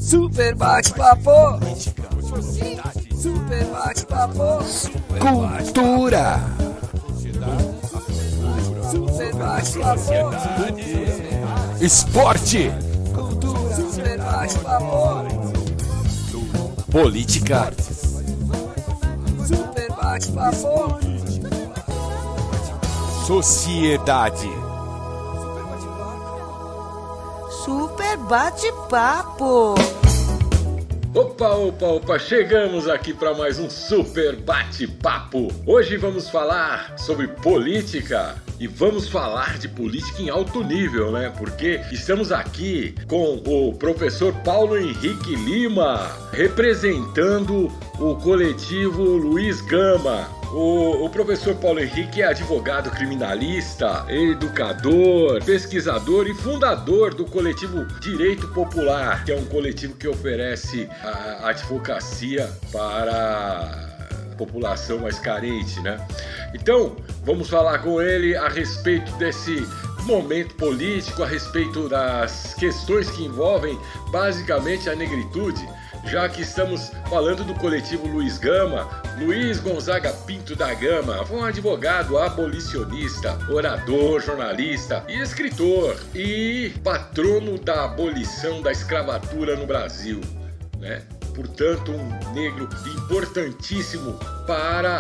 Super bate-papo. Super bate-papo. Cultura. Super bate-papo. Esporte. Super bate-papo. Política. Super bate-papo. Sociedade. Super bate-papo. Opa, chegamos aqui para mais um Super Bate-Papo. Hoje vamos falar sobre política e vamos falar de política em alto nível, né? Porque estamos aqui com o professor Paulo Henrique Lima, representando o coletivo Luiz Gama. O professor Paulo Henrique é advogado criminalista, educador, pesquisador e fundador do coletivo Direito Popular, que é um coletivo que oferece a advocacia para a população mais carente, né? Então, vamos falar com ele a respeito desse momento político, a respeito das questões que envolvem basicamente a negritude, já que estamos falando do coletivo Luiz Gama. Luiz Gonzaga Pinto da Gama foi um advogado abolicionista, orador, jornalista e escritor, e patrono da abolição da escravatura no Brasil, né? Portanto, um negro importantíssimo para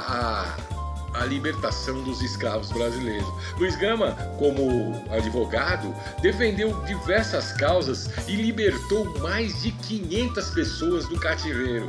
a libertação dos escravos brasileiros. Luiz Gama, como advogado, defendeu diversas causas e libertou mais de 500 pessoas do cativeiro.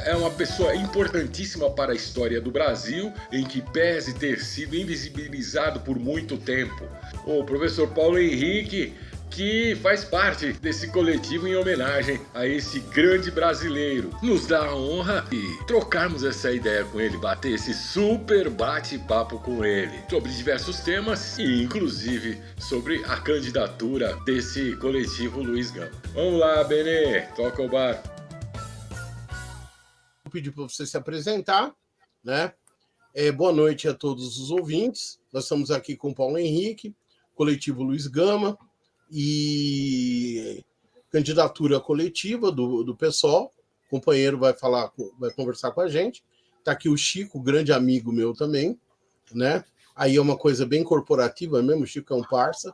É uma pessoa importantíssima para a história do Brasil, em que pese ter sido invisibilizado por muito tempo. O professor Paulo Henrique, que faz parte desse coletivo em homenagem a esse grande brasileiro, nos dá a honra de trocarmos essa ideia com ele, bater esse super bate-papo com ele, sobre diversos temas e inclusive sobre a candidatura desse coletivo Luiz Gama. Vamos lá, Benê, toca o bar. Vou pedir para você se apresentar, né? Boa noite a todos os ouvintes. Nós estamos aqui com o Paulo Henrique, coletivo Luiz Gama, e candidatura coletiva do PSOL. O companheiro vai conversar com a gente. Está aqui o Chico, grande amigo meu também, né? Aí é uma coisa bem corporativa mesmo. O Chico é um parça.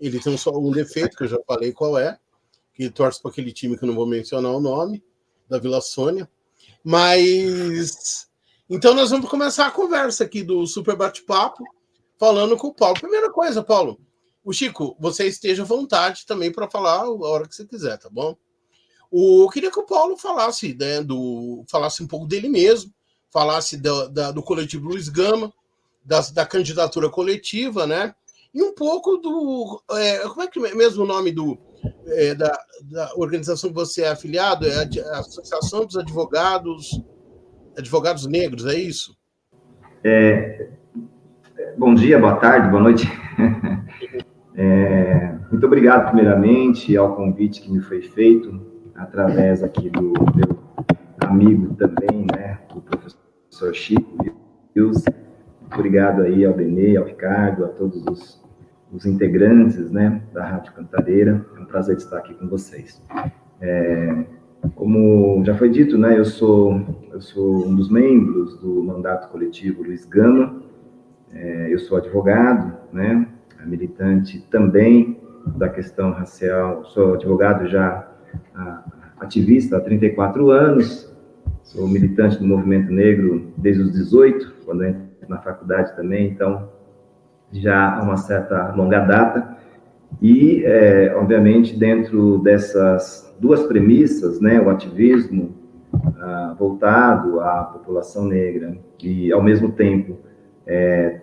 Ele tem só um defeito, que eu já falei qual é, que torce para aquele time que eu não vou mencionar o nome, da Vila Sônia. Mas então nós vamos começar a conversa aqui do Super Bate-Papo, falando com o Paulo. Primeira coisa, Paulo, o Chico, você esteja à vontade também para falar a hora que você quiser, tá bom? Eu queria que o Paulo falasse, né, falasse um pouco dele mesmo, falasse do coletivo Luiz Gama, da candidatura coletiva, né? E um pouco como é que é mesmo o nome da organização que você é afiliado? É a Associação dos Advogados Negros, é isso? Bom dia, boa tarde, boa noite. Muito obrigado, primeiramente, ao convite que me foi feito, através aqui do meu amigo também, né, o professor Chico Rios. Obrigado aí ao Benê, ao Ricardo, a todos os integrantes, né, da Rádio Cantareira. É um prazer estar aqui com vocês. Como já foi dito, né, eu sou um dos membros do mandato coletivo Luiz Gama. Eu sou advogado, né, militante também da questão racial. Sou advogado já ativista há 34 anos, sou militante do movimento negro desde os 18, quando entrei na faculdade também, então já há uma certa longa data. E, obviamente, dentro dessas duas premissas, né, o ativismo voltado à população negra e, ao mesmo tempo,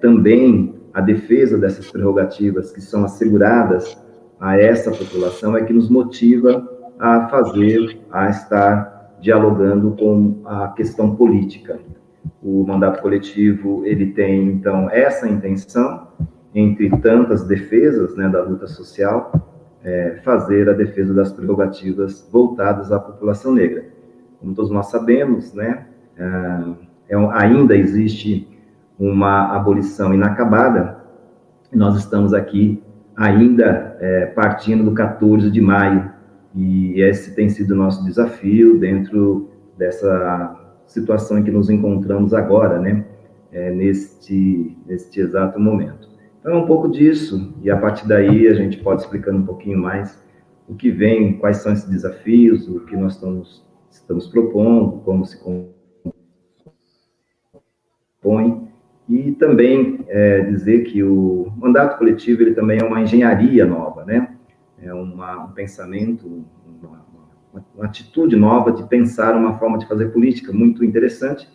também a defesa dessas prerrogativas que são asseguradas a essa população, é que nos motiva a estar dialogando com a questão política. O mandato coletivo, ele tem, então, essa intenção, entre tantas defesas, né, da luta social, fazer a defesa das prerrogativas voltadas à população negra. Como todos nós sabemos, né, ainda existe uma abolição inacabada. Nós estamos aqui ainda partindo do 14 de maio E esse tem sido o nosso desafio dentro dessa situação em que nos encontramos agora, né? Neste exato momento. Então, é um pouco disso, e a partir daí a gente pode explicando um pouquinho mais o que vem, quais são esses desafios, o que nós estamos propondo, como se compõe, e também dizer que o mandato coletivo ele também é uma engenharia nova, né? É um pensamento, uma atitude nova de pensar uma forma de fazer política muito interessante,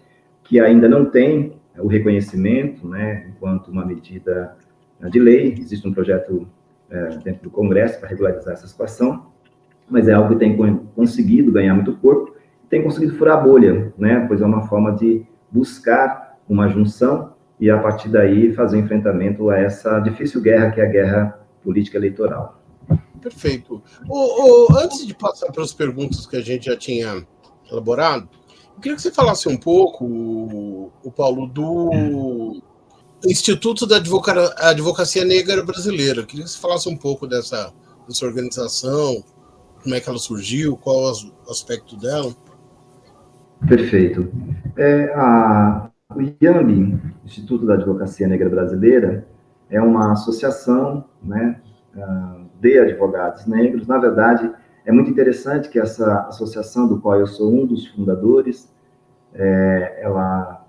que ainda não tem o reconhecimento, né, enquanto uma medida de lei. Existe um projeto dentro do Congresso para regularizar essa situação, mas é algo que tem conseguido ganhar muito corpo, tem conseguido furar a bolha, né, pois é uma forma de buscar uma junção e, a partir daí, fazer enfrentamento a essa difícil guerra, que é a guerra política eleitoral. Perfeito. Antes de passar para as perguntas que a gente já tinha elaborado, eu queria que você falasse um pouco, o Paulo, do Instituto da Advocacia Negra Brasileira. Eu queria que você falasse um pouco dessa organização, como é que ela surgiu, qual é o aspecto dela. Perfeito. O IANB, Instituto da Advocacia Negra Brasileira, é uma associação, né, de advogados negros. Na verdade, é muito interessante que essa associação, do qual eu sou um dos fundadores, ela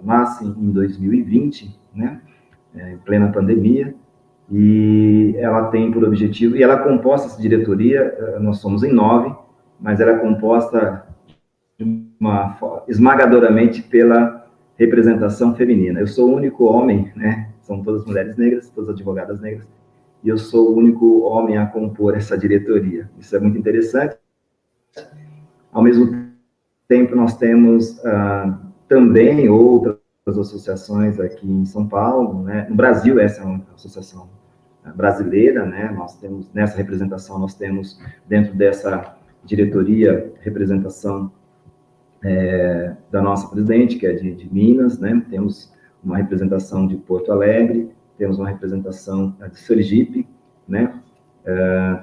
nasce em 2020, né, em plena pandemia, e ela tem por objetivo, e ela é composta, essa diretoria, nós somos em 9, mas ela é composta esmagadoramente pela representação feminina. Eu sou o único homem, né, são todas mulheres negras, todas advogadas negras, e eu sou o único homem a compor essa diretoria. Isso é muito interessante. Ao mesmo tempo, nós temos também outras associações aqui em São Paulo, né? No Brasil, essa é uma associação brasileira, né? Nós temos, nessa representação, nós temos, dentro dessa diretoria, representação da nossa presidente, que é de Minas, né? Temos uma representação de Porto Alegre, temos uma representação de Sergipe, né?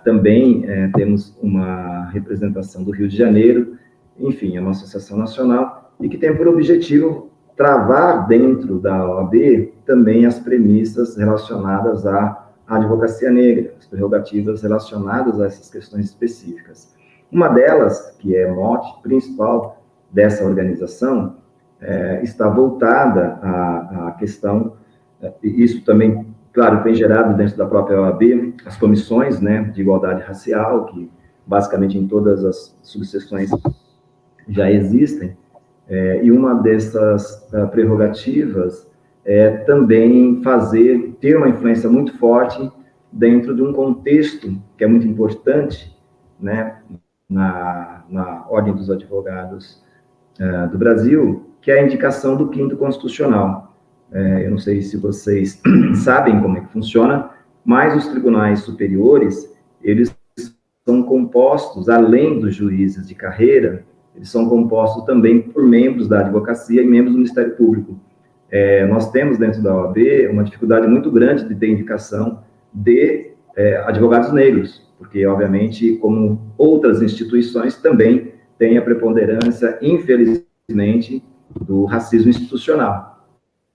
Também temos uma representação do Rio de Janeiro. Enfim, é uma associação nacional e que tem por objetivo travar dentro da OAB também as premissas relacionadas à advocacia negra, as prerrogativas relacionadas a essas questões específicas. Uma delas, que é mote principal dessa organização, está voltada à questão, isso também, claro, tem gerado dentro da própria OAB as comissões, né, de igualdade racial, que basicamente em todas as subseções já existem, e uma dessas prerrogativas é também ter uma influência muito forte dentro de um contexto que é muito importante, né, na Ordem dos Advogados do Brasil, que é a indicação do 5º Constitucional. Eu não sei se vocês sabem como é que funciona, mas os tribunais superiores, eles são compostos, além dos juízes de carreira, eles são compostos também por membros da advocacia e membros do Ministério Público. Nós temos dentro da OAB uma dificuldade muito grande de ter indicação de advogados negros, porque, obviamente, como outras instituições, também tem a preponderância, infelizmente, do racismo institucional.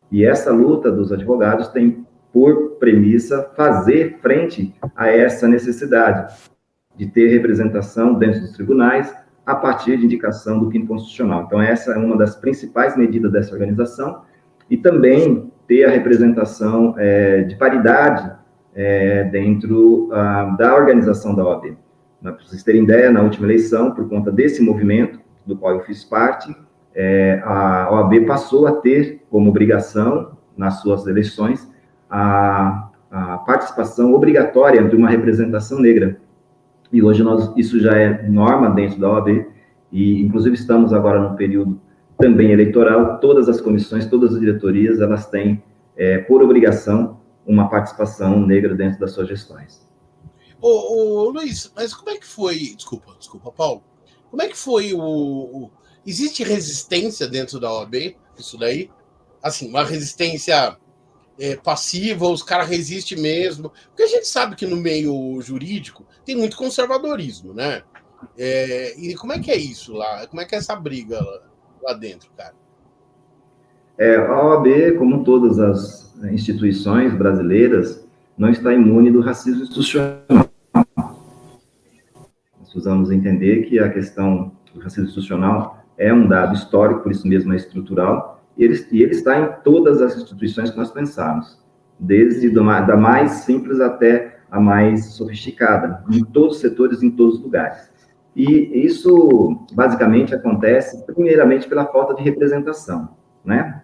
E essa luta dos advogados tem por premissa fazer frente a essa necessidade de ter representação dentro dos tribunais a partir de indicação do 5º Constitucional. Então, essa é uma das principais medidas dessa organização, e também ter a representação de paridade dentro da organização da OAB. Para vocês terem ideia, na última eleição, por conta desse movimento, do qual eu fiz parte, a OAB passou a ter como obrigação, nas suas eleições, a participação obrigatória de uma representação negra. E hoje isso já é norma dentro da OAB, e inclusive estamos agora num período também eleitoral. Todas as comissões, todas as diretorias, elas têm, por obrigação, uma participação negra dentro das suas gestões. Luiz, mas como é que foi... Desculpa, Paulo. Como é que foi Existe resistência dentro da OAB, isso daí? Assim, uma resistência passiva, os caras resistem mesmo. Porque a gente sabe que no meio jurídico tem muito conservadorismo, né? E como é que é isso lá? Como é que é essa briga lá dentro, cara? A OAB, como todas as instituições brasileiras, não está imune do racismo institucional. Nós precisamos entender que a questão do racismo institucional é um dado histórico, por isso mesmo é estrutural, e ele está em todas as instituições que nós pensamos, desde da mais simples até a mais sofisticada, em todos os setores, em todos os lugares. E isso, basicamente, acontece, primeiramente, pela falta de representação, né?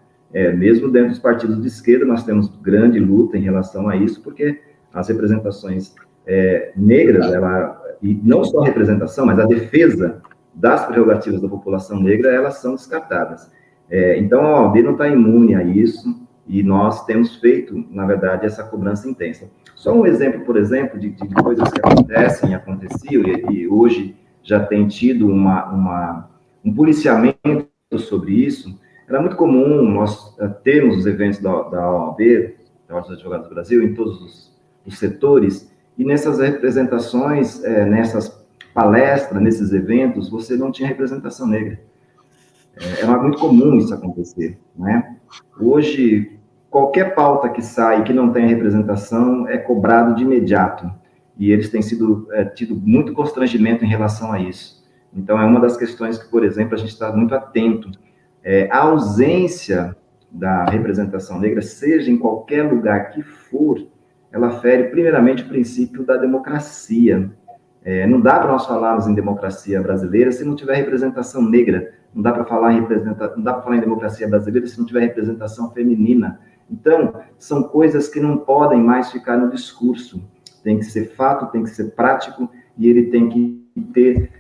Mesmo dentro dos partidos de esquerda, nós temos grande luta em relação a isso, porque as representações negras, e não só a representação, mas a defesa das prerrogativas da população negra, elas são descartadas. Então, a OAB não está imune a isso, e nós temos feito, na verdade, essa cobrança intensa. Só um exemplo, por exemplo, de coisas que aconteciam, e hoje já tem tido um policiamento sobre isso. Era muito comum nós termos os eventos da OAB, da Ordem dos Advogados do Brasil, em todos os setores, e nessas representações, nessas palestras, nesses eventos, você não tinha representação negra. Era muito comum isso acontecer, né? Hoje, qualquer pauta que sai que não tenha representação é cobrado de imediato, e eles têm tido muito constrangimento em relação a isso. Então, é uma das questões que, por exemplo, a gente está muito atento. A ausência da representação negra, seja em qualquer lugar que for, ela fere primeiramente o princípio da democracia. Não dá para nós falarmos em democracia brasileira se não tiver representação negra. Não dá para falar em democracia brasileira se não tiver representação feminina. Então, são coisas que não podem mais ficar no discurso. Tem que ser fato, tem que ser prático, e ele tem que ter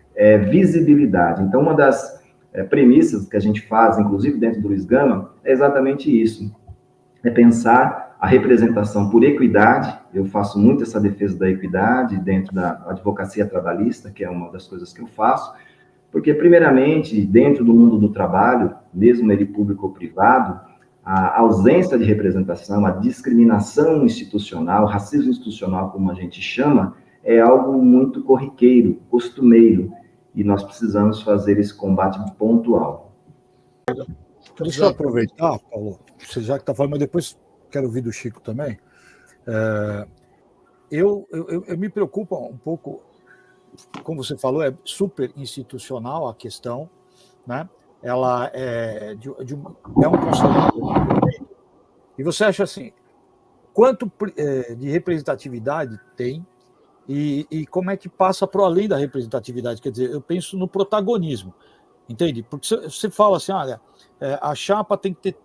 visibilidade. Então, uma das premissas que a gente faz, inclusive dentro do Luiz Gama, é exatamente isso. É pensar a representação por equidade. Eu faço muito essa defesa da equidade dentro da advocacia trabalhista, que é uma das coisas que eu faço, porque, primeiramente, dentro do mundo do trabalho, mesmo ele público ou privado, a ausência de representação, a discriminação institucional, o racismo institucional, como a gente chama, é algo muito corriqueiro, costumeiro, e nós precisamos fazer esse combate pontual. Deixa eu aproveitar, Paulo, você já que está falando, mas depois quero ouvir do Chico também. Eu me preocupo um pouco, como você falou, é super institucional a questão, né? Ela é um conselho. E você acha assim, quanto de representatividade tem e como é que passa para além da representatividade? Quer dizer, eu penso no protagonismo, entende? Porque você fala assim, olha, a chapa tem que ter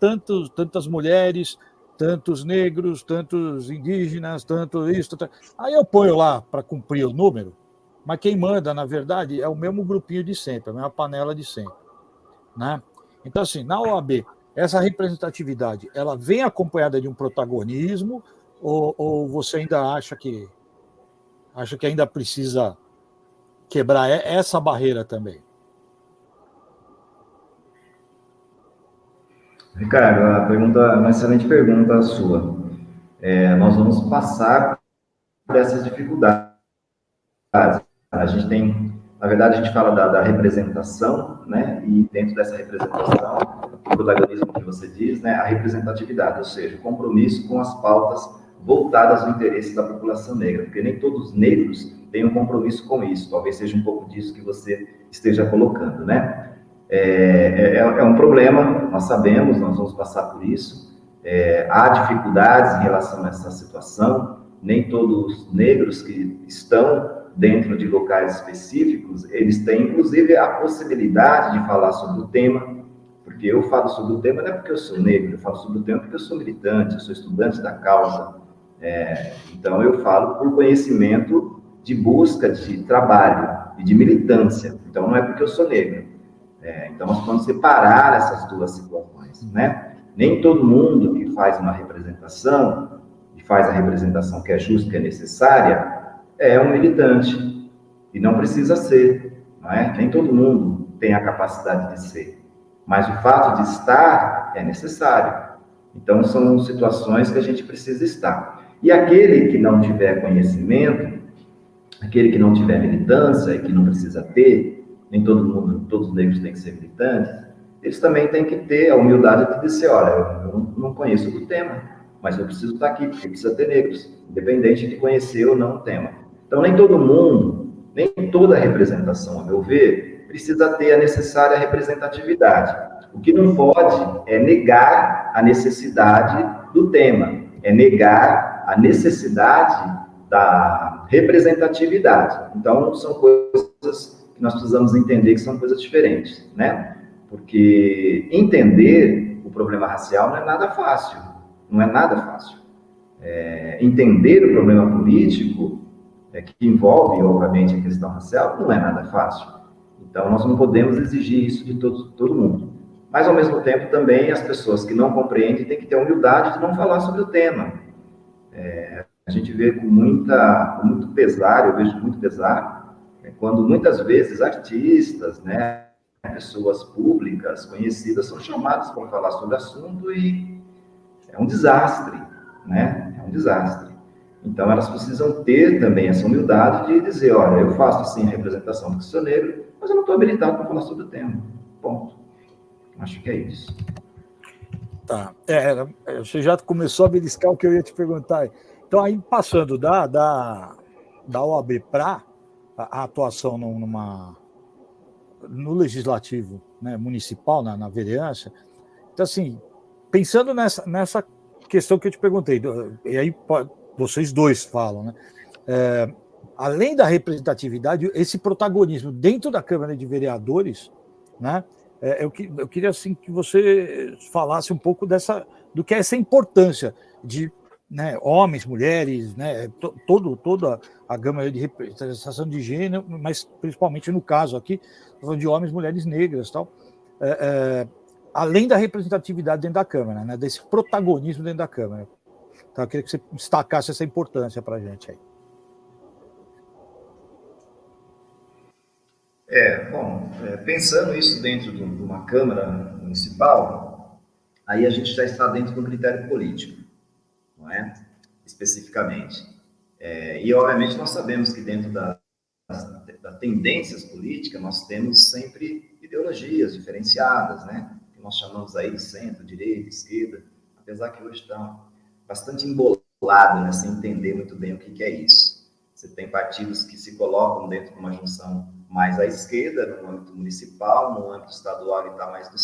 tantas mulheres, tantos negros, tantos indígenas, tanto isso, aí eu ponho lá para cumprir o número, mas quem manda, na verdade, é o mesmo grupinho de sempre, a mesma panela de sempre, né? Então, assim, na OAB, essa representatividade, ela vem acompanhada de um protagonismo, ou você ainda acha que ainda precisa quebrar essa barreira também? Ricardo, é uma excelente pergunta a sua. Nós vamos passar por essas dificuldades. A gente tem, na verdade, a gente fala da representação, né? E dentro dessa representação, o protagonismo que você diz, né? A representatividade, ou seja, o compromisso com as pautas voltadas ao interesse da população negra, porque nem todos os negros têm um compromisso com isso. Talvez seja um pouco disso que você esteja colocando, né? É um problema, nós sabemos, nós vamos passar por isso. Há dificuldades em relação a essa situação. Nem todos os negros que estão dentro de locais específicos, eles têm, inclusive, a possibilidade de falar sobre o tema, porque eu falo sobre o tema não é porque eu sou negro, eu falo sobre o tema porque eu sou militante, eu sou estudante da causa. Então, eu falo por conhecimento de busca de trabalho e de militância. Então, não é porque eu sou negro. Então, nós vamos separar essas duas situações, né? Nem todo mundo que faz uma representação, e faz a representação que é justa, que é necessária, é um militante, e não precisa ser, não é? Nem todo mundo tem a capacidade de ser, mas o fato de estar é necessário. Então, são situações que a gente precisa estar. E aquele que não tiver conhecimento, aquele que não tiver militância, e que não precisa ter, nem todo mundo, todos os negros têm que ser militantes, eles também têm que ter a humildade de dizer, olha, eu não conheço do tema, mas eu preciso estar aqui, porque precisa ter negros, independente de conhecer ou não o tema. Então, nem todo mundo, nem toda representação, a meu ver, precisa ter a necessária representatividade. O que não pode é negar a necessidade do tema, é negar a necessidade da representatividade. Então, são coisas que nós precisamos entender que são coisas diferentes, né? Porque entender o problema racial não é nada fácil, não é nada fácil. Entender o problema político, que envolve, obviamente, a questão racial, não é nada fácil. Então, nós não podemos exigir isso de todo mundo. Mas, ao mesmo tempo, também as pessoas que não compreendem têm que ter a humildade de não falar sobre o tema. A gente vê com muito pesar, eu vejo muito pesar, quando muitas vezes artistas, né, pessoas públicas, conhecidas, são chamadas para falar sobre o assunto e é um desastre, né? É um desastre. Então, elas precisam ter também essa humildade de dizer, olha, eu faço, sim, a representação porque sou negro, mas eu não estou habilitado para falar sobre o tema. Ponto. Acho que é isso. Tá. Você já começou a beliscar o que eu ia te perguntar. Então, aí passando da OAB para a atuação no legislativo, né, municipal, na vereança, então, assim, pensando nessa questão que eu te perguntei, e aí vocês dois falam, né? Além da representatividade, esse protagonismo dentro da Câmara de Vereadores, né? Eu queria assim, que você falasse um pouco do que é essa importância de, né, homens, mulheres, né, toda a gama de representação de gênero, mas principalmente no caso aqui, falando de homens, mulheres negras, tal, além da representatividade dentro da Câmara, né, desse protagonismo dentro da Câmara. Então, eu queria que você destacasse essa importância para a gente aí. Pensando isso dentro de uma Câmara Municipal, aí a gente já está dentro de um critério político, não é? Especificamente. E, obviamente, nós sabemos que dentro das tendências políticas, nós temos sempre ideologias diferenciadas, né? Que nós chamamos aí de centro, direita, esquerda, apesar que hoje está bastante embolado, né? Sem entender muito bem o que é isso. Você tem partidos que se colocam dentro de uma junção mais à esquerda, no âmbito municipal, no âmbito estadual ele está mais do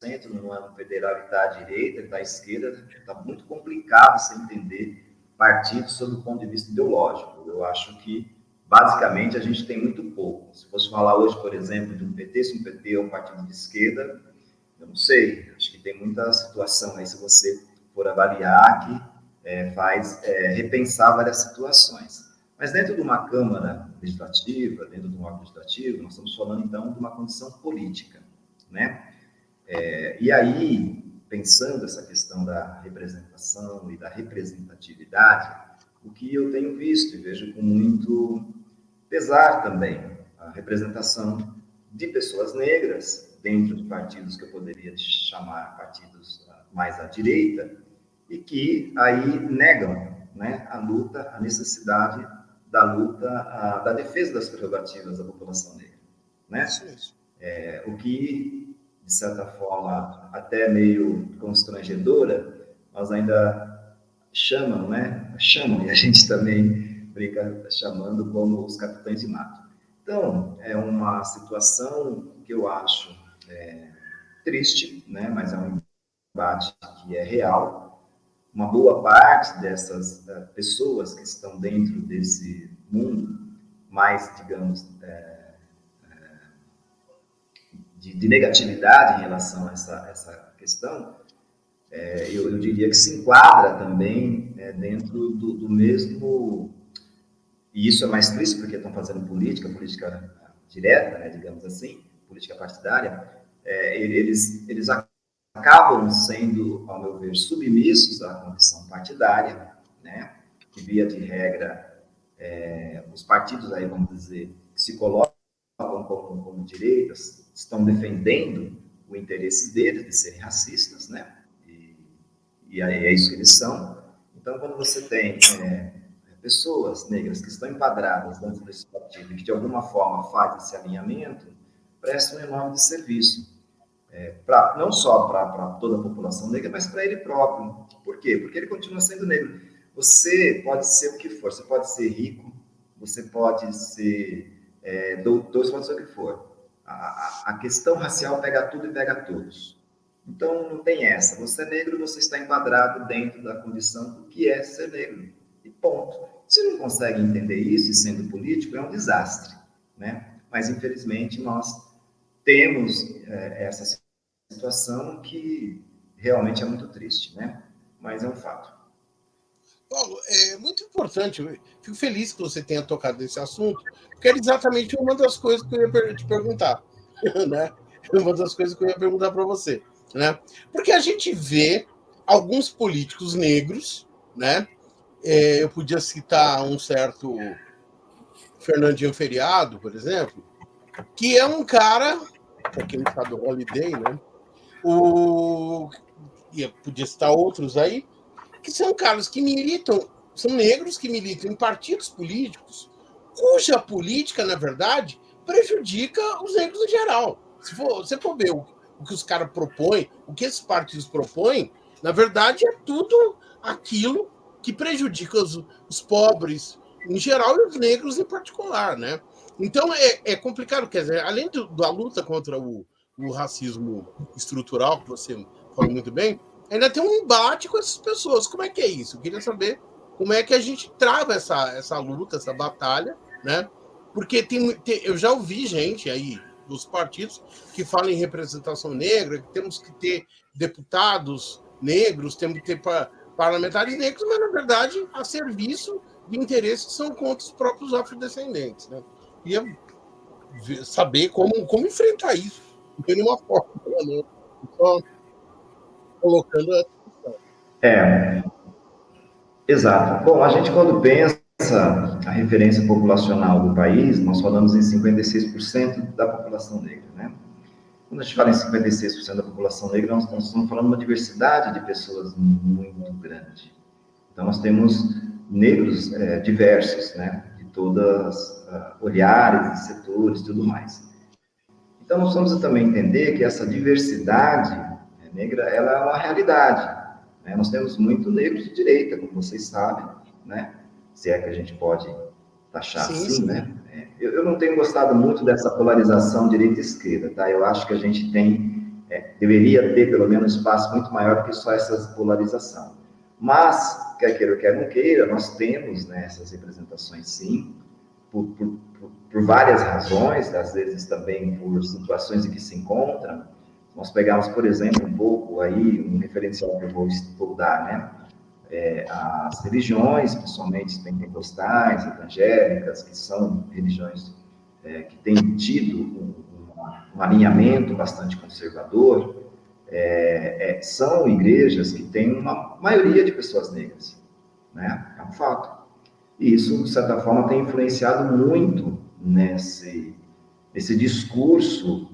centro, no âmbito federal ele está à direita, ele está à esquerda, está muito complicado você entender partidos sob o ponto de vista ideológico. Eu acho que, basicamente, a gente tem muito pouco. Se fosse falar hoje, por exemplo, de um PT, se um PT é um partido de esquerda, eu não sei, acho que tem muita situação aí, se você for avaliar, que faz repensar várias situações. Mas dentro de uma Câmara Legislativa, dentro de um órgão legislativo, nós estamos falando, então, de uma condição política, né? E aí, pensando essa questão da representação e da representatividade, o que eu tenho visto e vejo com muito pesar também, a representação de pessoas negras dentro de partidos que eu poderia chamar partidos mais à direita, e que aí negam, né, a luta, a necessidade da luta, da defesa das prerrogativas da população negra, né? O que, de certa forma, até meio constrangedora, nós ainda chamam, e a gente também brinca chamando como os capitães de mato. Então, é uma situação que eu acho triste, né? Mas é um embate que é real. Uma boa parte dessas pessoas que estão dentro desse mundo mais, digamos, de negatividade em relação a essa questão, eu diria que se enquadra também dentro do mesmo, e isso é mais triste porque estão fazendo política direta, né, digamos assim, política partidária, eles acabam sendo, ao meu ver, submissos à condição partidária, né? Que, via de regra, os partidos, aí, vamos dizer, que se colocam como direitas, estão defendendo o interesse deles de serem racistas, né? e é isso que eles são. Então, quando você tem pessoas negras que estão enquadradas dentro desse partido e que, de alguma forma, fazem esse alinhamento, presta um enorme serviço. Não só para toda a população negra, mas para ele próprio. Por quê? Porque ele continua sendo negro. Você pode ser o que for, você pode ser rico, você pode ser doutor, você pode ser o que for. A questão racial pega tudo e pega todos. Então, não tem essa. Você é negro, você está enquadrado dentro da condição do que é ser negro. E ponto. Se não consegue entender isso, e sendo político, é um desastre, né? Mas, infelizmente, nós temos essa situação que realmente é muito triste, né? Mas é um fato. Paulo, é muito importante, eu fico feliz que você tenha tocado nesse assunto, porque era exatamente uma das coisas que eu ia te perguntar, né? Uma das coisas que eu ia perguntar para você, né? Porque a gente vê alguns políticos negros, né? Eu podia citar um certo Fernandinho Feriado, por exemplo, que é um cara, aquele está do Holiday, né? E podia citar outros aí, que são caras que militam, são negros que militam em partidos políticos, cuja política, na verdade, prejudica os negros em geral. Se você for ver o que os caras propõem, o que esses partidos propõem, na verdade é tudo aquilo que prejudica os pobres em geral e os negros em particular, né? Então é complicado, quer dizer, além da luta contra o racismo estrutural, que você falou muito bem, ainda tem um embate com essas pessoas. Como é que é isso? Eu queria saber como é que a gente trava essa luta, essa batalha, né? Porque eu já ouvi gente aí dos partidos que falam em representação negra, que temos que ter deputados negros, temos que ter parlamentares negros, mas, na verdade, a serviço de interesses que são contra os próprios afrodescendentes, né? Queria saber como enfrentar isso. Não tem nenhuma forma, né? Só colocando a discussão. Exato. Bom, a gente quando pensa a referência populacional do país, nós falamos em 56% da população negra, né? Quando a gente fala em 56% da população negra, nós estamos falando de uma diversidade de pessoas muito grande. Então, nós temos negros diversos, né? De todas olhares, setores, tudo mais. Então, nós precisamos também entender que essa diversidade negra, ela é uma realidade, né? Nós temos muito negros de direita, como vocês sabem, né? Se é que a gente pode taxar assim, né? Eu não tenho gostado muito dessa polarização direita e esquerda, tá? Eu acho que a gente deveria ter pelo menos um espaço muito maior do que só essa polarização. Mas, quer queira ou quer não queira, nós temos, né, essas representações, sim, por várias razões, às vezes também por situações em que se encontram. Nós pegamos, por exemplo, um pouco aí, um referencial que eu vou dar, né? As religiões, principalmente pentecostais, evangélicas, que são religiões que têm tido um alinhamento bastante conservador, são igrejas que têm uma maioria de pessoas negras, né? É um fato. E isso, de certa forma, tem influenciado muito nesse discurso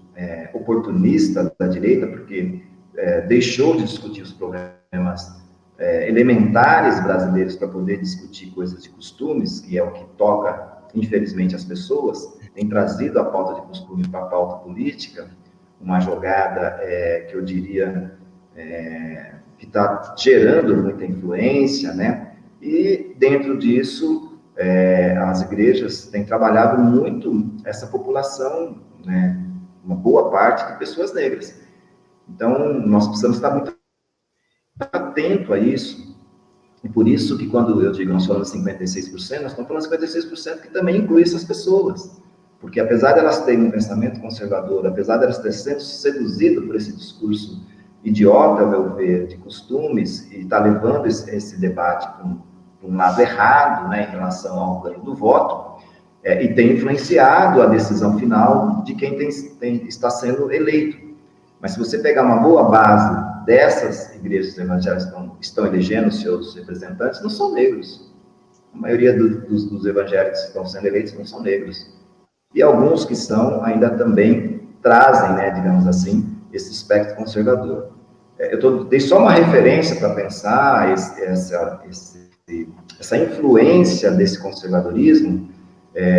oportunista da direita, porque deixou de discutir os problemas elementares brasileiros para poder discutir coisas de costumes, que é o que toca, infelizmente, as pessoas, tem trazido a pauta de costume para a pauta política, uma jogada que eu diria que está gerando muita influência, né? E dentro disso, as igrejas têm trabalhado muito essa população, né? Uma boa parte de pessoas negras. Então, nós precisamos estar muito atento a isso, e por isso que quando eu digo nós falamos 56%, nós estamos falando 56% que também inclui essas pessoas, porque apesar de elas terem um pensamento conservador, apesar de elas terem sido seduzidas por esse discurso idiota, ao meu ver, de costumes, e está levando esse debate para um lado errado, né, em relação ao ganho do voto, e tem influenciado a decisão final de quem está sendo eleito. Mas se você pegar uma boa base dessas igrejas evangélicas que estão elegendo seus representantes, não são negros. A maioria dos evangélicos que estão sendo eleitos não são negros. E alguns que são ainda também trazem, né, digamos assim, esse espectro conservador. dei só uma referência para pensar essa influência desse conservadorismo,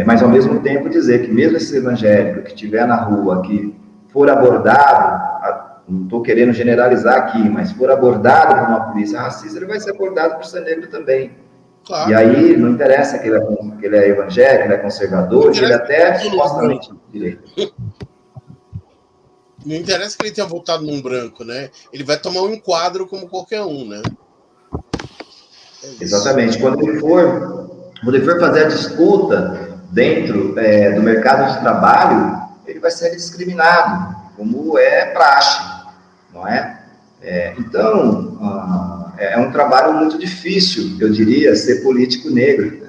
mas ao mesmo tempo dizer que mesmo esse evangélico que estiver na rua, que for abordado, não estou querendo generalizar aqui, mas for abordado por uma polícia racista, ele vai ser abordado por ser negro também. Claro. E aí não interessa que ele é evangélico, ele é conservador, ele até supostamente direito. Não interessa que ele tenha votado num branco, né? Ele vai tomar um enquadro como qualquer um, né? Exatamente. Quando ele for fazer a disputa dentro do mercado de trabalho, ele vai ser discriminado, como é praxe, não é? Então, é um trabalho muito difícil, eu diria, ser político negro,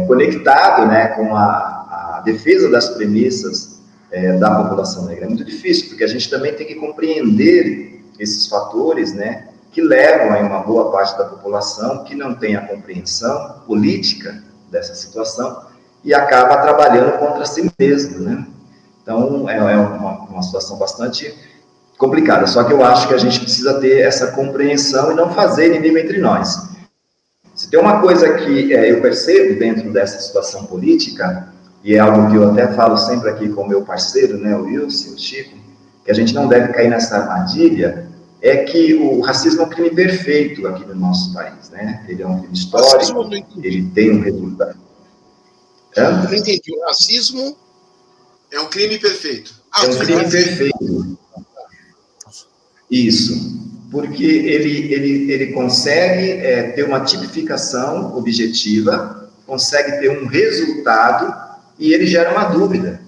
conectado, né, com a defesa das premissas da população negra. É muito difícil, porque a gente também tem que compreender esses fatores, né, que levam a uma boa parte da população que não tem a compreensão política dessa situação e acaba trabalhando contra si mesmo, né? Então, é uma situação bastante complicada. Só que eu acho que a gente precisa ter essa compreensão e não fazer inimigo entre nós. Se tem uma coisa que eu percebo dentro dessa situação política, e é algo que eu até falo sempre aqui com o meu parceiro, né, o Wilson, o Chico, que a gente não deve cair nessa armadilha, é que o racismo é um crime perfeito aqui no nosso país, né? Ele é um crime histórico, ele tem um resultado. Eu não entendi. O racismo é um crime perfeito. É um crime perfeito. Isso. Porque ele consegue ter uma tipificação objetiva, consegue ter um resultado e ele gera uma dúvida.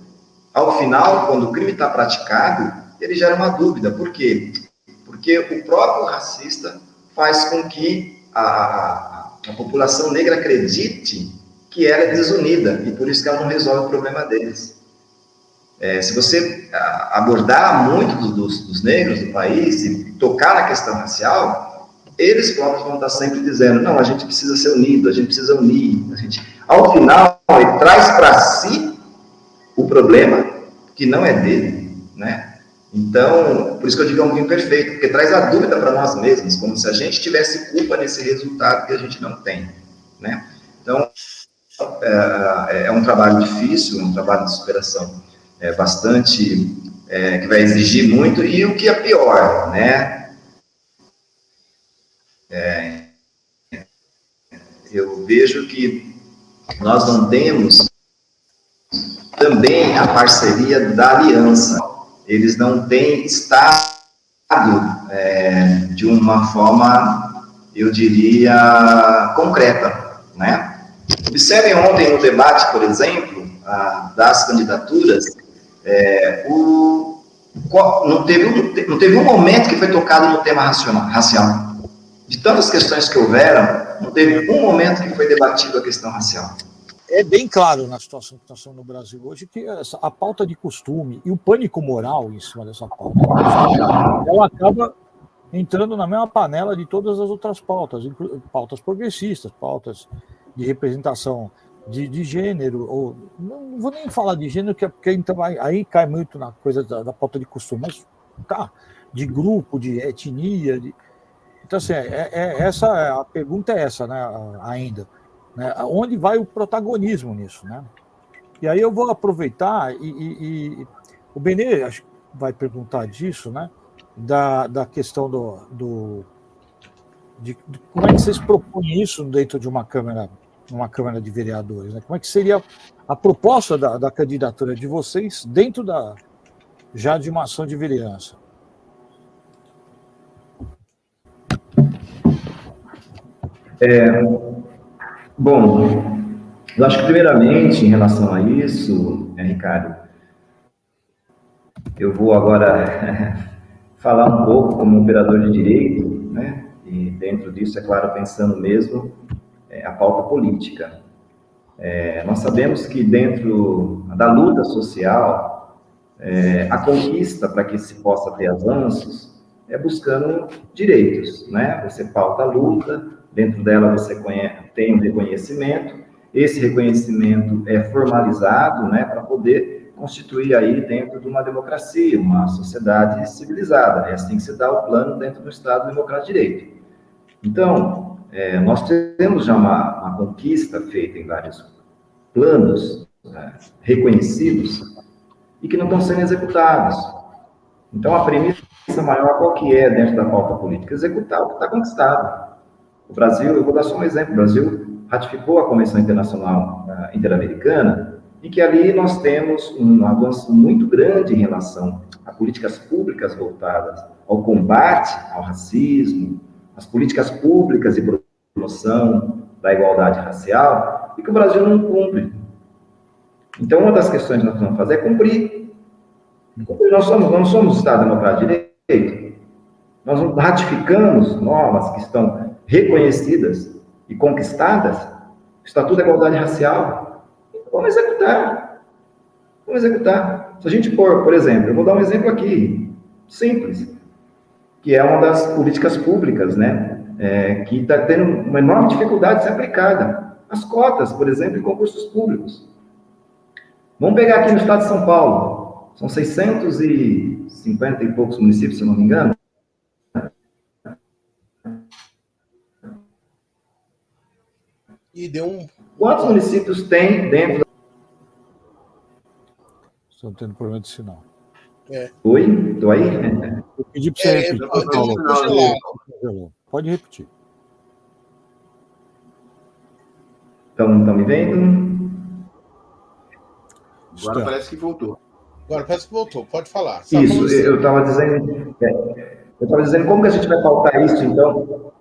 Ao final, quando o crime está praticado, ele gera uma dúvida. Por quê? Porque o próprio racista faz com que a população negra acredite que ela é desunida, e por isso que ela não resolve o problema deles. Se você abordar muito dos negros do país e tocar na questão racial, eles próprios vão estar sempre dizendo, não, a gente precisa ser unido, a gente precisa unir. Ao final, ele traz para si o problema que não é dele, né? Então, por isso que eu digo que é um crime perfeito, porque traz a dúvida para nós mesmos, como se a gente tivesse culpa nesse resultado que a gente não tem, né? Então, é um trabalho difícil, um trabalho de superação bastante, que vai exigir muito, e o que é pior, né? Eu vejo que nós não temos também a parceria da aliança. Eles não têm estado de uma forma, eu diria, concreta, né? Observem ontem no debate, por exemplo, das candidaturas, não teve um momento que foi tocado no tema racial. De tantas questões que houveram, não teve um momento que foi debatido a questão racial. É bem claro na situação que nós estamos no Brasil hoje que a pauta de costume e o pânico moral em cima dessa pauta, ela acaba entrando na mesma panela de todas as outras pautas, pautas progressistas, pautas de representação de gênero, ou não vou nem falar de gênero, porque então aí cai muito na coisa da pauta de costume, mas de grupo, de etnia, então assim, a pergunta é essa, né, ainda. Né? Onde vai o protagonismo nisso, né? E aí eu vou aproveitar e o Benê acho que vai perguntar disso, né? Da questão de como é que vocês propõem isso dentro de uma Câmara de Vereadores, né? Como é que seria a proposta da candidatura de vocês dentro já de uma ação de vereança? Bom, eu acho que primeiramente, em relação a isso, Ricardo, eu vou agora falar um pouco como operador de direito, né? E dentro disso, é claro, pensando mesmo a pauta política. Nós sabemos que dentro da luta social, a conquista para que se possa ter avanços é buscando direitos, né? Você pauta a luta, dentro dela você tem um reconhecimento, esse reconhecimento é formalizado, né, para poder constituir aí dentro de uma democracia, uma sociedade civilizada. É assim que se dá o plano dentro do Estado Democrático de Direito. Então, nós temos já uma conquista feita em vários planos reconhecidos e que não estão sendo executados. Então, a premissa maior qual que é dentro da pauta política? Executar o que está conquistado. O Brasil, eu vou dar só um exemplo, o Brasil ratificou a Convenção Internacional Interamericana, e que ali nós temos um avanço muito grande em relação a políticas públicas voltadas ao combate ao racismo, as políticas públicas de promoção da igualdade racial, e que o Brasil não cumpre. Então, uma das questões que nós vamos fazer é cumprir. Nós não somos Estado Democrático de Direito. Nós ratificamos normas que estão reconhecidas e conquistadas, o Estatuto da Igualdade Racial. Vamos executar. Vamos executar. Se a gente por exemplo, eu vou dar um exemplo aqui, simples, que é uma das políticas públicas, né? Que está tendo uma enorme dificuldade de ser aplicada. As cotas, por exemplo, em concursos públicos. Vamos pegar aqui no estado de São Paulo. São 650 e poucos municípios, se eu não me engano. E deu um... Quantos municípios tem dentro... Estão tendo problema de sinal. Oi? Estou aí? Eu pedi para você repetir. Pode repetir. Então, estão me vendo? Agora parece que voltou. Agora parece que voltou, pode falar. Isso, eu estava dizendo como que a gente vai pautar isso, então?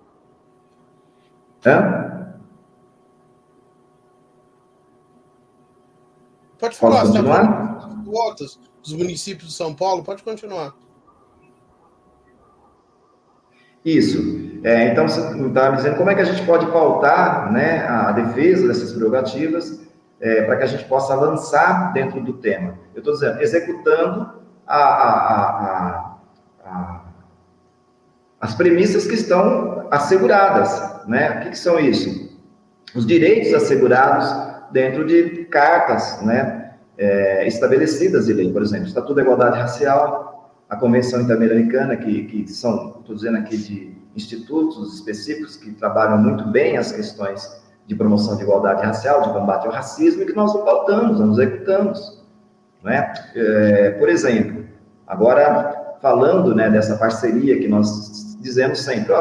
Pode falar, posso continuar? Votos dos municípios de São Paulo, pode continuar. Isso. Então, você estava dizendo como é que a gente pode pautar, né, a defesa dessas prerrogativas para que a gente possa avançar dentro do tema. Eu estou dizendo, executando as premissas que estão asseguradas, né? O que são isso? Os direitos assegurados dentro de cartas, né, estabelecidas de lei, por exemplo, o Estatuto da Igualdade Racial, a Convenção Interamericana, que são, estou dizendo aqui, de institutos específicos que trabalham muito bem as questões de promoção de igualdade racial, de combate ao racismo, e que nós não pautamos, nós executamos. Né? Por exemplo, agora falando, né, dessa parceria que nós dizemos sempre,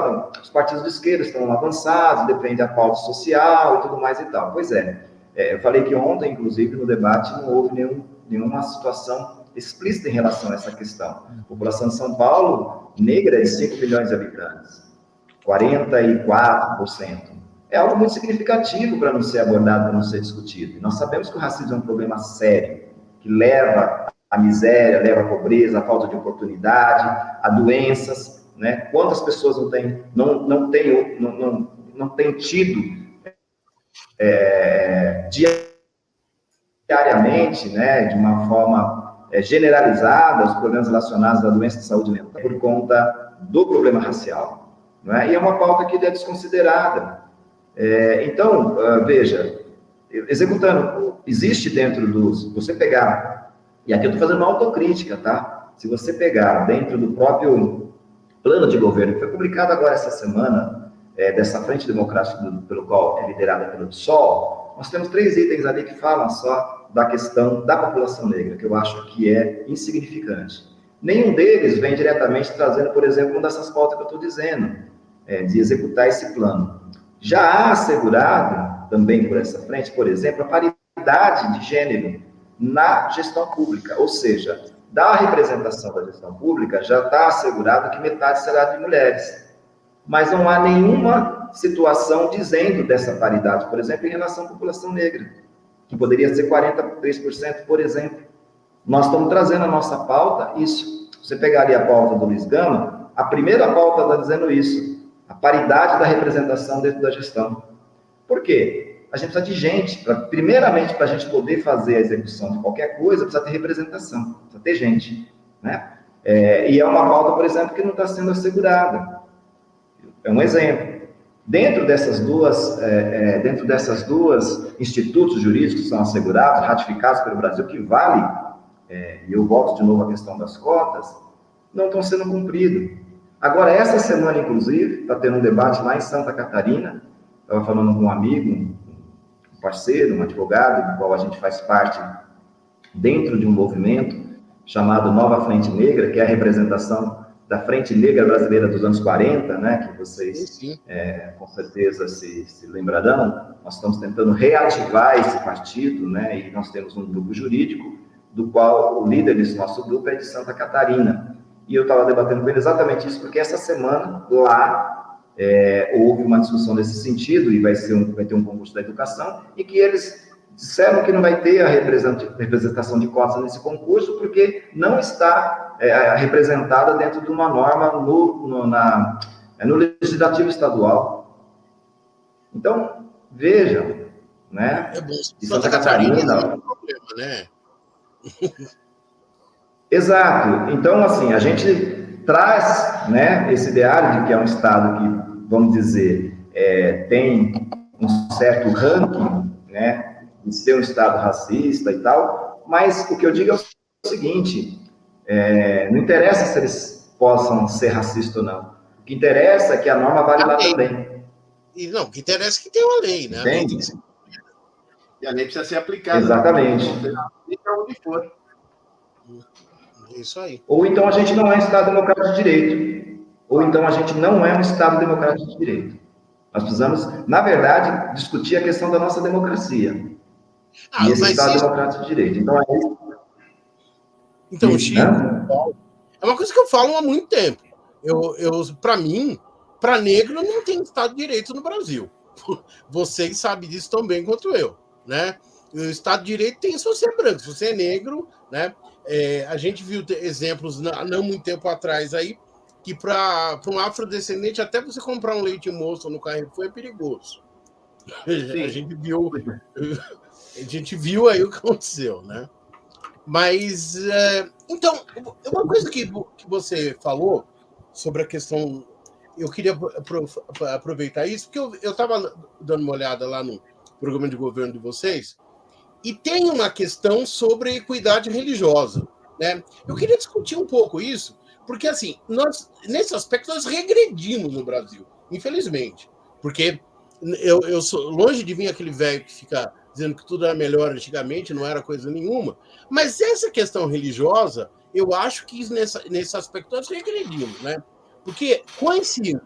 os partidos de esquerda estão avançados, depende da pauta social e tudo mais e tal. Pois eu falei que ontem, inclusive, no debate, não houve nenhuma situação explícita em relação a essa questão. A população de São Paulo, negra, é de 5 milhões de habitantes, 44%. É algo muito significativo para não ser abordado, para não ser discutido. E nós sabemos que o racismo é um problema sério, que leva à miséria, leva à pobreza, à falta de oportunidade, a doenças, né? Quantas pessoas não têm tido diariamente, né, de uma forma generalizada, os problemas relacionados à doença de saúde mental por conta do problema racial, não é? E é uma pauta que é desconsiderada. Então, veja, executando, existe dentro dos... Você pegar, e aqui eu estou fazendo uma autocrítica, tá? Se você pegar dentro do próprio plano de governo, que foi publicado agora essa semana, dessa Frente Democrática pelo qual é liderada pelo PSOL, nós temos 3 itens ali que falam só da questão da população negra, que eu acho que é insignificante. Nenhum deles vem diretamente trazendo, por exemplo, uma dessas pautas que eu estou dizendo, de executar esse plano. Já há assegurado, também por essa frente, por exemplo, a paridade de gênero na gestão pública, ou seja, da representação da gestão pública já está assegurado que metade será de mulheres. Mas não há nenhuma situação dizendo dessa paridade, por exemplo, em relação à população negra, que poderia ser 43%, por exemplo. Nós estamos trazendo a nossa pauta, isso. Você pegaria a pauta do Luiz Gama, a primeira pauta está dizendo isso, a paridade da representação dentro da gestão. Por quê? A gente precisa de gente, primeiramente, para a gente poder fazer a execução de qualquer coisa, precisa ter representação, precisa ter gente, né? E é uma pauta, por exemplo, que não está sendo assegurada. É um exemplo. Dentro dessas duas institutos jurídicos que são assegurados, ratificados pelo Brasil, que vale e eu volto de novo à questão das cotas, não estão sendo cumpridos. Agora, essa semana, inclusive, está tendo um debate lá em Santa Catarina, estava falando com um amigo, um parceiro, um advogado, do qual a gente faz parte dentro de um movimento chamado Nova Frente Negra, que é a representação da Frente Negra Brasileira dos anos 40, né, que vocês com certeza se lembrarão. Nós estamos tentando reativar esse partido, né, e nós temos um grupo jurídico, do qual o líder desse nosso grupo é de Santa Catarina. E eu estava debatendo com ele exatamente isso, porque essa semana, lá, houve uma discussão nesse sentido, e vai ter um concurso da educação, e que eles disseram que não vai ter a representação de cotas nesse concurso, porque não está representada dentro de uma norma no legislativo estadual. Então, vejam, né? É bom. De Santa Catarina não é um problema, né? Exato. Então, assim, a gente traz, né, esse ideário de que é um estado que, vamos dizer, tem um certo ranking, né, de ser um estado racista e tal, mas o que eu digo é o seguinte, não interessa se eles possam ser racistas ou não. O que interessa é que a norma vale lá também. E não, o que interessa é que tem uma lei, né? A lei tem que ser... E a lei precisa ser aplicada. Exatamente. Onde for. Isso aí. Ou então a gente não é um Estado democrático de direito. Ou então a gente não é um Estado democrático de direito. Nós precisamos, na verdade, discutir a questão da nossa democracia. E esse Estado democrático de direito. Então, Então, Chico, é uma coisa que eu falo há muito tempo. Para mim, para negro, não tem Estado de Direito no Brasil. Vocês sabem disso tão bem quanto eu, né? O Estado de Direito tem se você é branco, se você é negro, né? A gente viu exemplos não muito tempo atrás aí que para um afrodescendente até você comprar um leite moço no Carrefour é perigoso. A gente viu aí o que aconteceu, né? Mas então uma coisa que você falou sobre a questão, eu queria aproveitar isso porque eu estava dando uma olhada lá no programa de governo de vocês. E tem uma questão sobre equidade religiosa, né? Eu queria discutir um pouco isso, porque, assim, nesse aspecto, nós regredimos no Brasil, infelizmente. Porque eu sou longe de vir aquele velho que fica dizendo que tudo era melhor antigamente, não era coisa nenhuma. Mas essa questão religiosa, eu acho que nesse aspecto nós regredimos, né? Porque com esse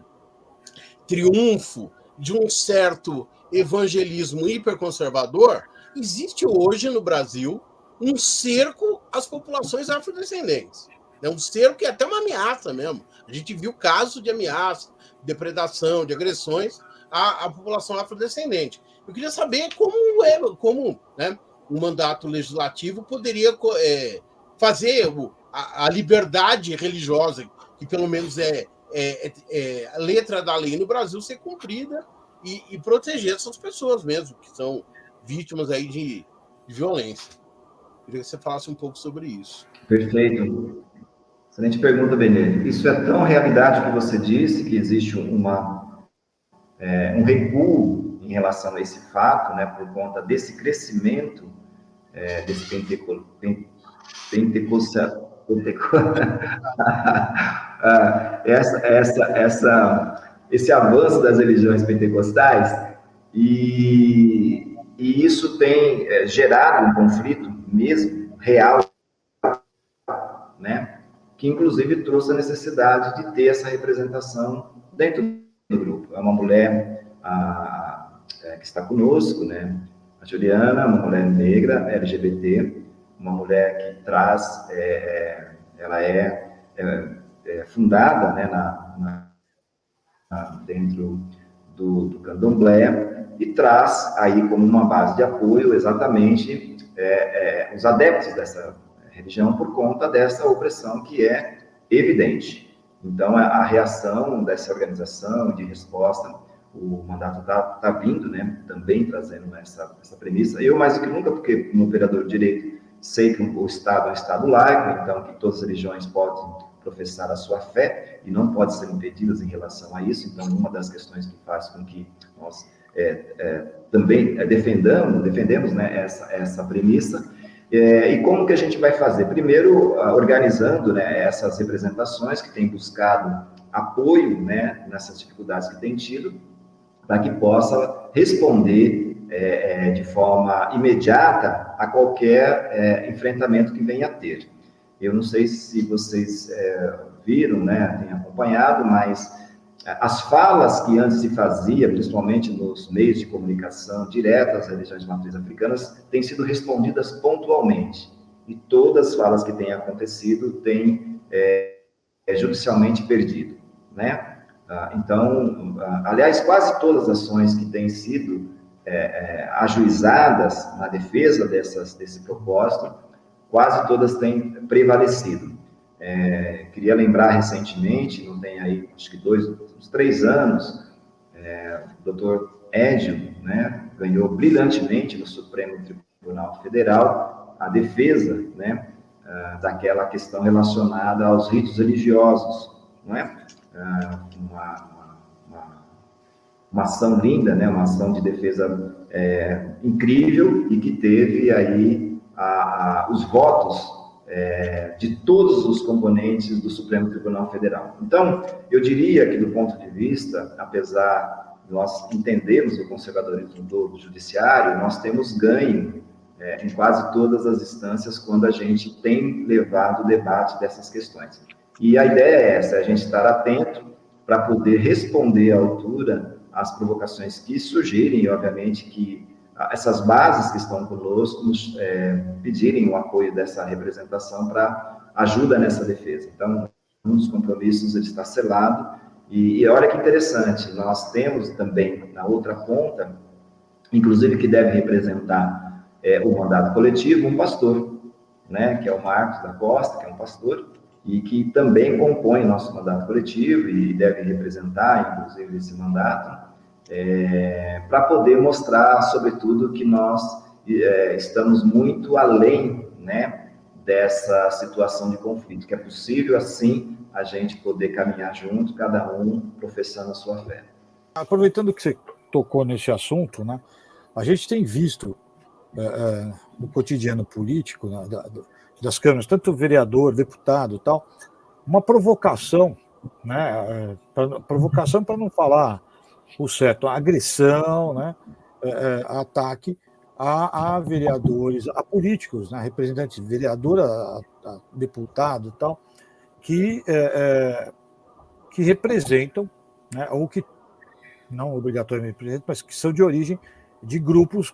triunfo de um certo evangelismo hiperconservador, existe hoje no Brasil um cerco às populações afrodescendentes. É um cerco que é até uma ameaça mesmo. A gente viu casos de ameaça, depredação, de agressões à população afrodescendente. Eu queria saber como né, o mandato legislativo poderia fazer a liberdade religiosa, que pelo menos é a letra da lei no Brasil, ser cumprida e proteger essas pessoas mesmo, que são vítimas aí de violência. Queria que você falasse um pouco sobre isso. Perfeito. Excelente pergunta, Benê. Isso é tão realidade que você disse, que existe um recuo em relação a esse fato, né, por conta desse crescimento desse esse avanço das religiões pentecostais, e isso tem gerado um conflito mesmo, real, né? Que inclusive trouxe a necessidade de ter essa representação dentro do grupo. É uma mulher que está conosco, né? A Juliana, uma mulher negra, LGBT, uma mulher que traz, ela é fundada, né, dentro do candomblé, e traz aí como uma base de apoio exatamente os adeptos dessa religião por conta dessa opressão que é evidente. Então, a reação dessa organização de resposta, o mandato está vindo, né, também trazendo essa premissa. Eu, mais do que nunca, porque como operador de direito, sei que o Estado é um Estado laico, então que todas as religiões podem professar a sua fé e não podem ser impedidas em relação a isso. Então, uma das questões que faz com que nós também defendemos, né, essa premissa. E como que a gente vai fazer? Primeiro, organizando, né, essas representações que têm buscado apoio, né, nessas dificuldades que têm tido, para que possa responder de forma imediata a qualquer enfrentamento que venha a ter. Eu não sei se vocês viram, né, têm acompanhado, mas as falas que antes se fazia, principalmente nos meios de comunicação direto às religiões de matriz africanas, têm sido respondidas pontualmente. E todas as falas que têm acontecido têm judicialmente perdido, né? Então, aliás, quase todas as ações que têm sido ajuizadas na defesa desse propósito, quase todas têm prevalecido. Queria lembrar recentemente, não tem aí, acho que uns 3 anos, o doutor Édio, né, ganhou brilhantemente no Supremo Tribunal Federal a defesa, né, daquela questão relacionada aos ritos religiosos, não é? Uma ação linda, né, uma ação de defesa incrível e que teve aí os votos de todos os componentes do Supremo Tribunal Federal. Então, eu diria que, do ponto de vista, apesar de nós entendermos o conservadorismo do judiciário, nós temos ganho em quase todas as instâncias quando a gente tem levado o debate dessas questões. E a ideia é essa, a gente estar atento para poder responder à altura às provocações que surgirem, e, obviamente, que essas bases que estão conosco nos pedirem o apoio dessa representação para ajuda nessa defesa. Então, um dos compromissos ele está selado, e olha que interessante, nós temos também, na outra ponta, inclusive que deve representar o mandato coletivo, um pastor, né, que é o Marcos da Costa, que é um pastor, e que também compõe nosso mandato coletivo e deve representar, inclusive, esse mandato, para poder mostrar, sobretudo, que nós estamos muito além, né, dessa situação de conflito, que é possível, assim, a gente poder caminhar junto, cada um professando a sua fé. Aproveitando que você tocou nesse assunto, né, a gente tem visto no cotidiano político, né, das câmaras, tanto vereador, deputado e tal, uma provocação, né, provocação para não falar o certo, a agressão, né, ataque a vereadores, a políticos, né, representantes, vereador, a deputado e tal, que representam, né, ou que não obrigatoriamente representam, mas que são de origem de grupos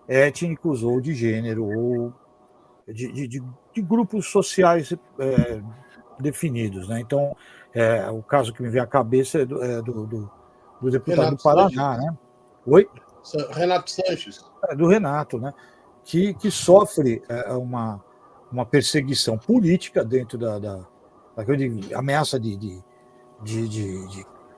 étnicos ou de gênero, ou de grupos sociais definidos, né? Então, o caso que me vem à cabeça é do deputado Renato do Paraná, Sanches. né? Oi? Renato Sanches. Do Renato, né? Que sofre uma perseguição política dentro daquele ameaça de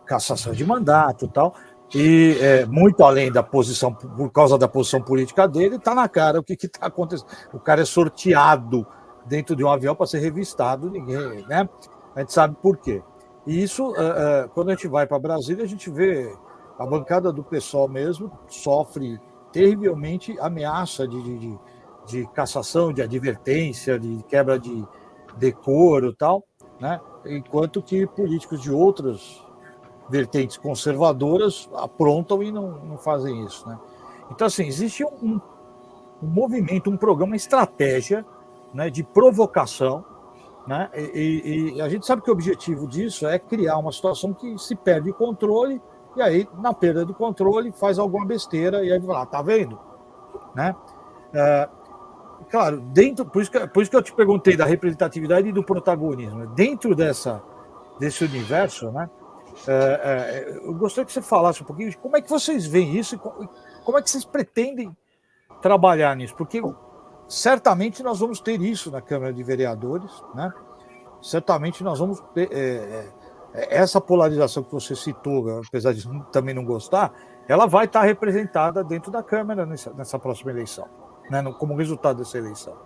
cassação de mandato e tal, e muito além da posição, por causa da posição política dele, está na cara o que está acontecendo. O cara é sorteado dentro de um avião para ser revistado, ninguém, né? A gente sabe por quê. E isso, quando a gente vai para Brasília, a gente vê a bancada do PSOL mesmo sofre terrivelmente ameaça de cassação, de advertência, de quebra de decoro e tal, né? Enquanto que políticos de outras vertentes conservadoras aprontam e não fazem isso, né? Então, assim, existe um movimento, um programa, uma estratégia, né, de provocação, né? E a gente sabe que o objetivo disso é criar uma situação que se perde o controle, e aí, na perda do controle, faz alguma besteira, e aí vai lá, tá vendo? Né? Claro, por isso que eu te perguntei da representatividade e do protagonismo. Dentro desse universo, né, eu gostaria que você falasse um pouquinho de como é que vocês veem isso e como é que vocês pretendem trabalhar nisso, porque certamente nós vamos ter isso na Câmara de Vereadores, né? Certamente nós vamos ter essa polarização que você citou, apesar de também não gostar, ela vai estar representada dentro da Câmara nessa próxima eleição, né? Como resultado dessa eleição.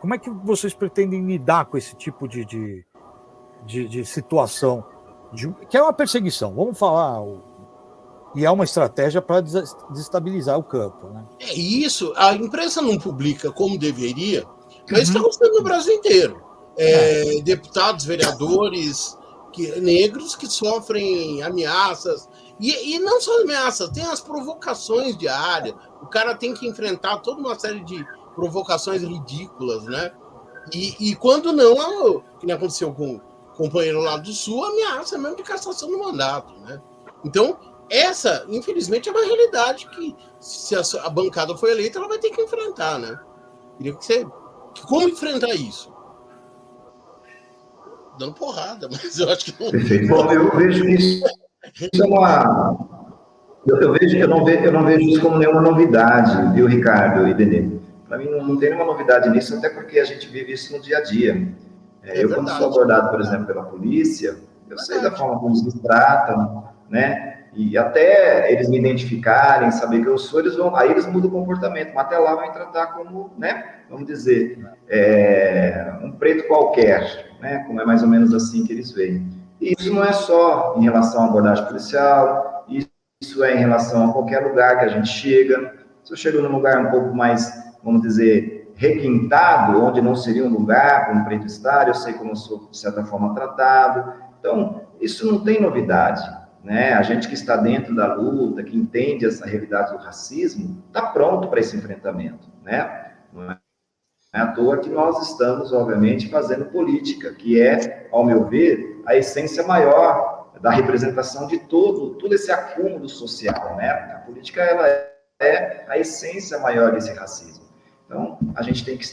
Como é que vocês pretendem lidar com esse tipo de situação, que é uma perseguição? Vamos falar E é uma estratégia para desestabilizar o campo, né? É isso, a imprensa não publica como deveria, mas está acontecendo no Brasil inteiro. Deputados, vereadores negros que sofrem ameaças, e não só ameaças, tem as provocações diárias, o cara tem que enfrentar toda uma série de provocações ridículas, né? E quando não, que nem aconteceu com o companheiro lá do Sul, ameaça mesmo de cassação do mandato, né? Então, essa, infelizmente, é uma realidade que, se a bancada for eleita, ela vai ter que enfrentar, né? Queria que você... Como enfrentar isso? Dando porrada, mas eu acho que não... Perfeito. Bom, eu vejo que isso é uma... Eu vejo que eu não vejo isso como nenhuma novidade, viu, Ricardo e Denê? Para mim, não tem nenhuma novidade nisso, até porque a gente vive isso no dia a dia. Eu, quando sou abordado, por exemplo, pela polícia, eu sei da forma como eles me tratam, né? E até eles me identificarem, saber que eu sou, aí eles mudam o comportamento, mas até lá vão me tratar como, né? Vamos dizer, um preto qualquer, né? Como é mais ou menos assim que eles veem. E isso não é só em relação à abordagem policial, isso é em relação a qualquer lugar que a gente chega. Se eu chego num lugar um pouco mais, vamos dizer, requintado, onde não seria um lugar para um preto estar, eu sei como eu sou, de certa forma, tratado. Então, isso não tem novidade, né? A gente que está dentro da luta, que entende essa realidade do racismo, está pronto para esse enfrentamento, né? Não é à toa que nós estamos, obviamente, fazendo política, que é, ao meu ver, a essência maior da representação de todo esse acúmulo social, né? A política, ela é a essência maior desse racismo. Então, a gente tem que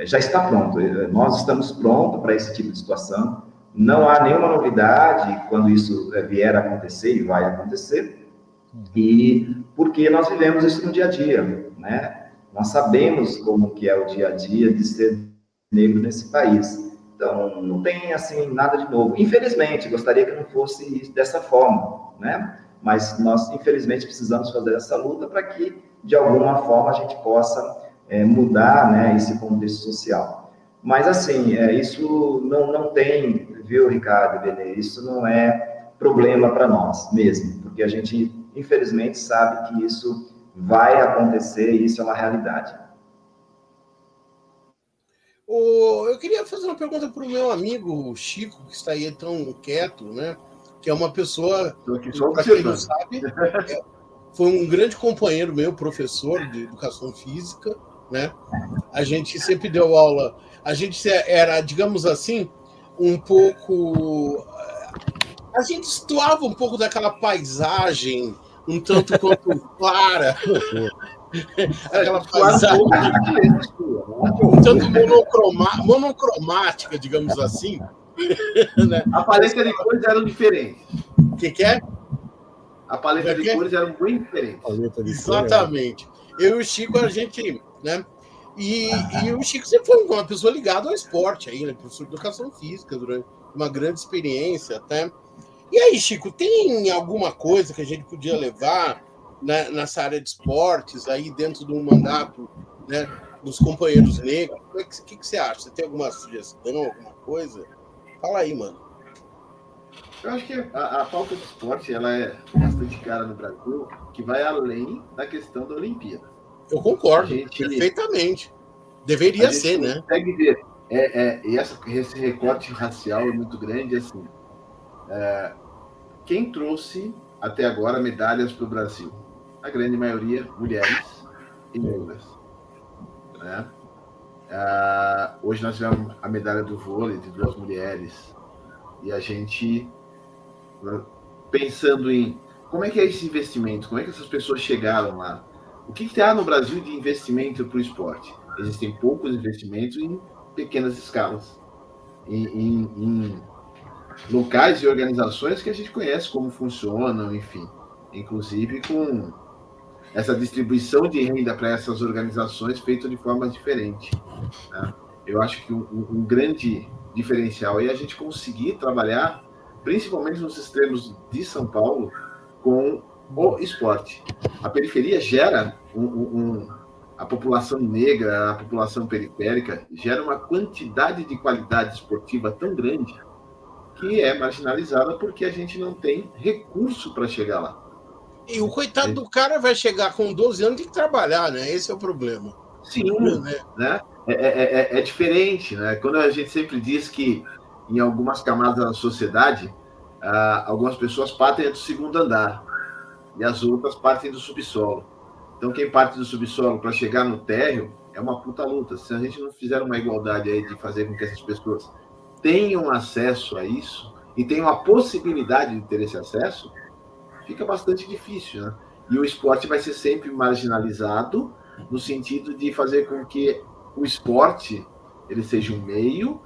já está pronto, nós estamos prontos para esse tipo de situação, não há nenhuma novidade quando isso vier a acontecer, e vai acontecer, e porque nós vivemos isso no dia a dia, né? Nós sabemos como que é o dia a dia de ser negro nesse país. Então, não tem, assim, nada de novo. Infelizmente, gostaria que não fosse dessa forma, né? Mas nós, infelizmente, precisamos fazer essa luta para que, de alguma forma, a gente possa mudar, né, esse contexto social. Mas, assim, isso não tem, viu, Ricardo e Benê, isso não é problema para nós mesmo, porque a gente, infelizmente, sabe que isso vai acontecer e isso é uma realidade. Eu queria fazer uma pergunta para o meu amigo Chico, que está aí tão quieto, né? Que é uma pessoa, para quem não sabe, foi um grande companheiro meu, professor de educação física, né? A gente sempre deu aula, a gente era, digamos assim, um pouco... A gente situava um pouco daquela paisagem um tanto quanto clara, aquela paisagem um tanto monocromática, digamos assim. Né? A paleta de cores eram diferentes. O que é? A paleta de cores eram bem diferentes. Exatamente. Eu e o Chico, a gente, né? E o Chico sempre foi uma pessoa ligada ao esporte, aí, né? Professor de educação física, durante uma grande experiência até. E aí, Chico, tem alguma coisa que a gente podia levar, né, nessa área de esportes, aí dentro do mandato, né, dos companheiros negros? O que você acha? Você tem alguma sugestão, alguma coisa? Fala aí, mano. Eu acho que a pauta de esporte, ela é bastante cara no Brasil, que vai além da questão da Olimpíada. Eu concordo, perfeitamente. Deveria ser, né? Consegue ver. Esse recorte racial é muito grande, assim. Quem trouxe até agora medalhas para o Brasil? A grande maioria, mulheres e negras. Né? Hoje nós tivemos a medalha do vôlei de 2 mulheres. E a gente, pensando em como é que é esse investimento, como é que essas pessoas chegaram lá, o que há no Brasil de investimento para o esporte? Existem poucos investimentos em pequenas escalas, em locais e organizações que a gente conhece como funcionam, enfim, inclusive com essa distribuição de renda para essas organizações feita de forma diferente. Né? Eu acho que um grande diferencial é a gente conseguir trabalhar, principalmente nos extremos de São Paulo, com o esporte. A periferia gera a população negra, a população periférica, gera uma quantidade de qualidade esportiva tão grande que é marginalizada porque a gente não tem recurso para chegar lá. E o coitado do cara vai chegar com 12 anos e tem que trabalhar, né? Esse é o problema. Sim, né? É diferente, né? Quando a gente sempre diz que em algumas camadas da sociedade, algumas pessoas partem do segundo andar e as outras partem do subsolo. Então, quem parte do subsolo para chegar no térreo é uma puta luta. Se a gente não fizer uma igualdade aí de fazer com que essas pessoas tenham acesso a isso e tenham a possibilidade de ter esse acesso, fica bastante difícil, né? E o esporte vai ser sempre marginalizado no sentido de fazer com que o esporte ele seja um meio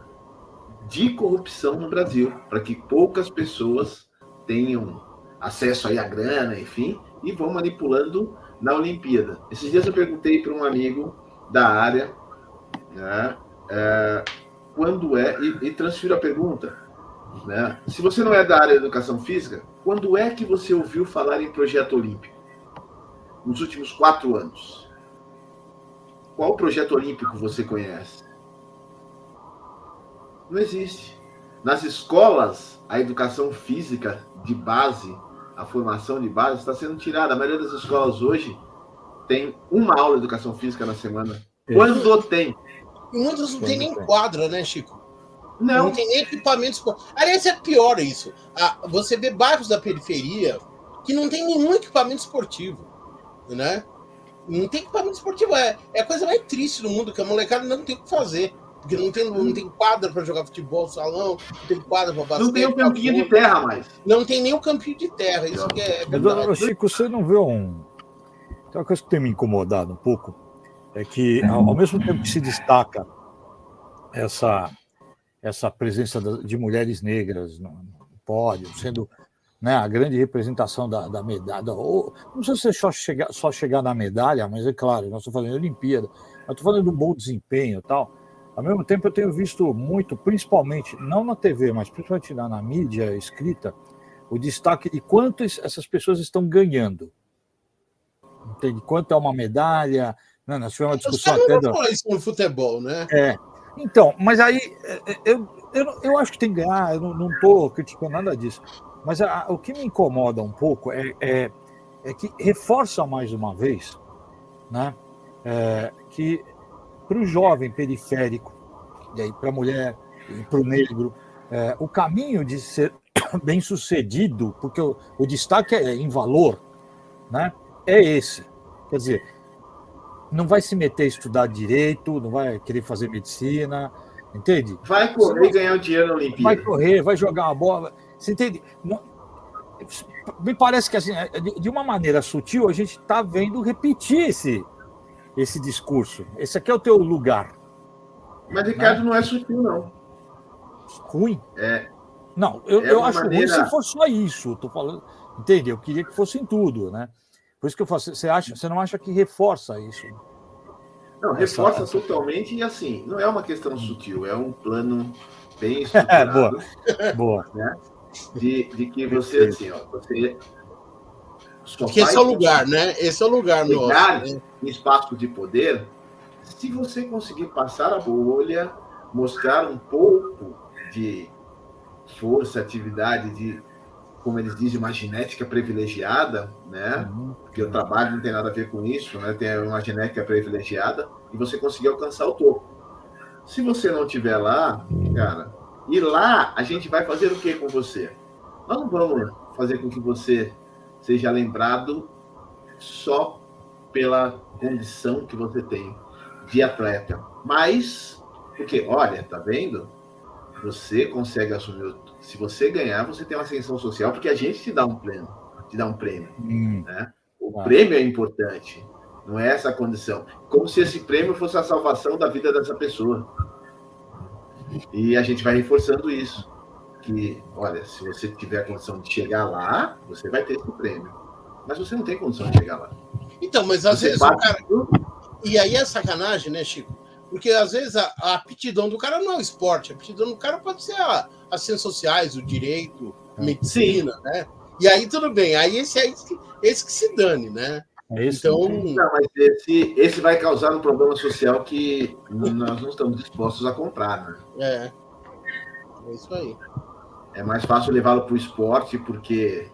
de corrupção no Brasil, para que poucas pessoas tenham acesso aí à grana, enfim, e vão manipulando na Olimpíada. Esses dias eu perguntei para um amigo da área, né, quando e transfiro a pergunta, né? Se você não é da área da educação física, quando é que você ouviu falar em projeto olímpico? Nos últimos 4 anos. Qual projeto olímpico você conhece? Não existe. Nas escolas, a educação física de base, a formação de base está sendo tirada. A maioria das escolas hoje tem uma aula de educação física na semana. Quando tem? E muitas não tem nem quadra, né, Chico? Não tem nem equipamentos. Aliás, é pior isso. Você vê bairros da periferia que não tem nenhum equipamento esportivo, né? Não tem equipamento esportivo. É a coisa mais triste do mundo, que a molecada não tem o que fazer. Porque não tem quadra para jogar futebol, salão, não tem quadra para basquete. Não tem um campinho de terra mais. Não tem nem o campinho de terra. Isso que é verdade. Chico, você não vê Tem uma coisa que tem me incomodado um pouco, é que, ao mesmo tempo que se destaca essa presença de mulheres negras no pódio, sendo, né, a grande representação da medalha, ou, não sei se é só chegar na medalha, mas é claro, nós estamos falando de Olimpíada, eu estou falando de um bom desempenho e tal. Ao mesmo tempo, eu tenho visto muito, principalmente, não na TV, mas principalmente na mídia escrita, o destaque de quanto essas pessoas estão ganhando. Entende? Quanto é uma medalha. Não, nós tivemos uma discussão até. Não falar isso no futebol, né? Então, mas aí eu acho que tem que ganhar, eu não estou criticando nada disso. Mas o que me incomoda um pouco é que reforça mais uma vez, né, que para o jovem periférico, e aí para a mulher, para o negro, o caminho de ser bem-sucedido, porque o destaque é em valor, né, é esse. Quer dizer, não vai se meter a estudar direito, não vai querer fazer medicina, entende? Vai correr e ganhar o dinheiro na Olimpíada. Vai correr, vai jogar uma bola. Você entende? Me parece que, assim, de uma maneira sutil, a gente está vendo repetir esse discurso. Esse aqui é o teu lugar. Mas, Ricardo, não é sutil, não. Ruim? Não, eu acho ruim se for só isso. Tô falando, entende? Eu queria que fosse em tudo, né? Por isso que eu falo, você não acha que reforça isso? Não, reforça totalmente e, assim, não é uma questão sutil, é um plano bem estruturado. Boa. Né? De que você, assim, ó, você só porque esse é o lugar, né? Esse é o lugar nosso. Né? Em espaço de poder, se você conseguir passar a bolha, mostrar um pouco de força, atividade, de, como eles dizem, uma genética privilegiada, né? Porque o trabalho não tem nada a ver com isso, né? Tem uma genética privilegiada e você conseguir alcançar o topo. Se você não estiver lá, cara, e lá a gente vai fazer o que com você? Nós não vamos fazer com que você seja lembrado só pela condição que você tem de atleta, mas porque, olha, tá vendo? Você consegue assumir. Se você ganhar, você tem uma ascensão social, porque a gente te dá um prêmio, né? O prêmio é importante, não é essa a condição. Como se esse prêmio fosse a salvação da vida dessa pessoa. E a gente vai reforçando isso. Que, olha, se você tiver a condição de chegar lá, você vai ter esse prêmio. Mas você não tem condição de chegar lá. Então, mas às vezes o cara... E aí é sacanagem, né, Chico? Porque às vezes a aptidão do cara não é o esporte, a aptidão do cara pode ser as ciências sociais, o direito, a medicina, né? E aí tudo bem, aí esse que se dane, né? Então, não, mas esse vai causar um problema social que nós não estamos dispostos a comprar, né? É isso aí. É mais fácil levá-lo para o esporte, porque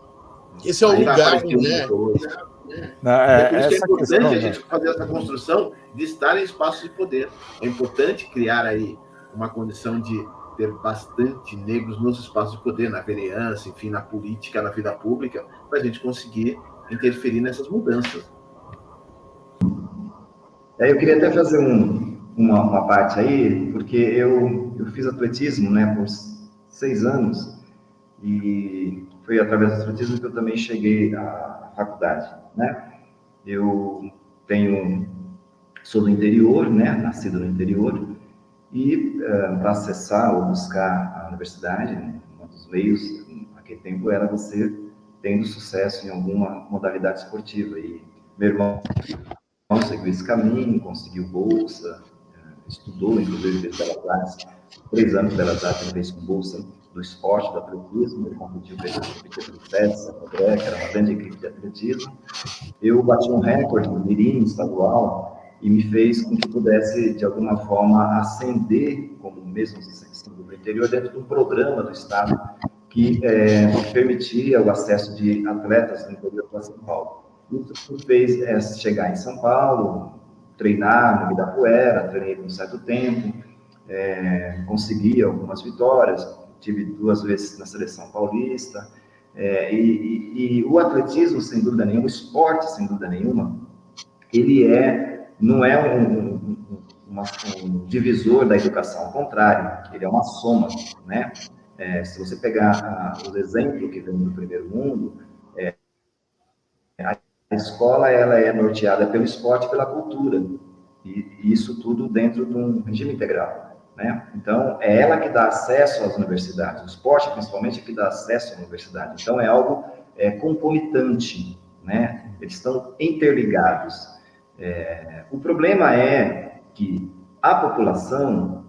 Esse é o Aí vai lugar, aparecer um né? ou outro. É, Por isso que é essa importante questão, a gente fazer essa construção de estar em espaços de poder. É importante criar aí uma condição de ter bastante negros nos espaços de poder, na vereança, enfim, na política, na vida pública, para a gente conseguir interferir nessas mudanças. Eu queria até fazer uma parte aí, porque eu fiz atletismo, né, por 6 anos, e foi através do atletismo que eu também cheguei à faculdade, né? Eu sou do interior, né, nascido no interior, e para acessar ou buscar a universidade, um dos meios naquele tempo era você tendo sucesso em alguma modalidade esportiva. E meu irmão seguiu esse caminho, conseguiu bolsa, estudou, inclusive, fez Belas Artes, 3 anos de Belas Artes, ele fez com bolsa do esporte, do atletismo, ele competiu pelo FES, André, que era uma grande equipe de atletismo. Eu bati um recorde no mirim estadual e me fez com que pudesse, de alguma forma, ascender, como mesmo sendo do interior, dentro de um programa do Estado que permitia o acesso de atletas do interior para São Paulo. Isso me fez chegar em São Paulo, treinar no Ibirapuera, treinei por um certo tempo, consegui algumas vitórias, tive 2 vezes na seleção paulista, e o atletismo, sem dúvida nenhuma, o esporte, sem dúvida nenhuma, ele não é um divisor da educação, ao contrário, ele é uma soma, né? Se você pegar o exemplo que vem do primeiro mundo, a escola ela é norteada pelo esporte e pela cultura, e isso tudo dentro de um regime integral, né? Então, é ela que dá acesso às universidades, o esporte, principalmente, é que dá acesso à universidade. Então, é algo concomitante, né? Eles estão interligados. O problema é que a população,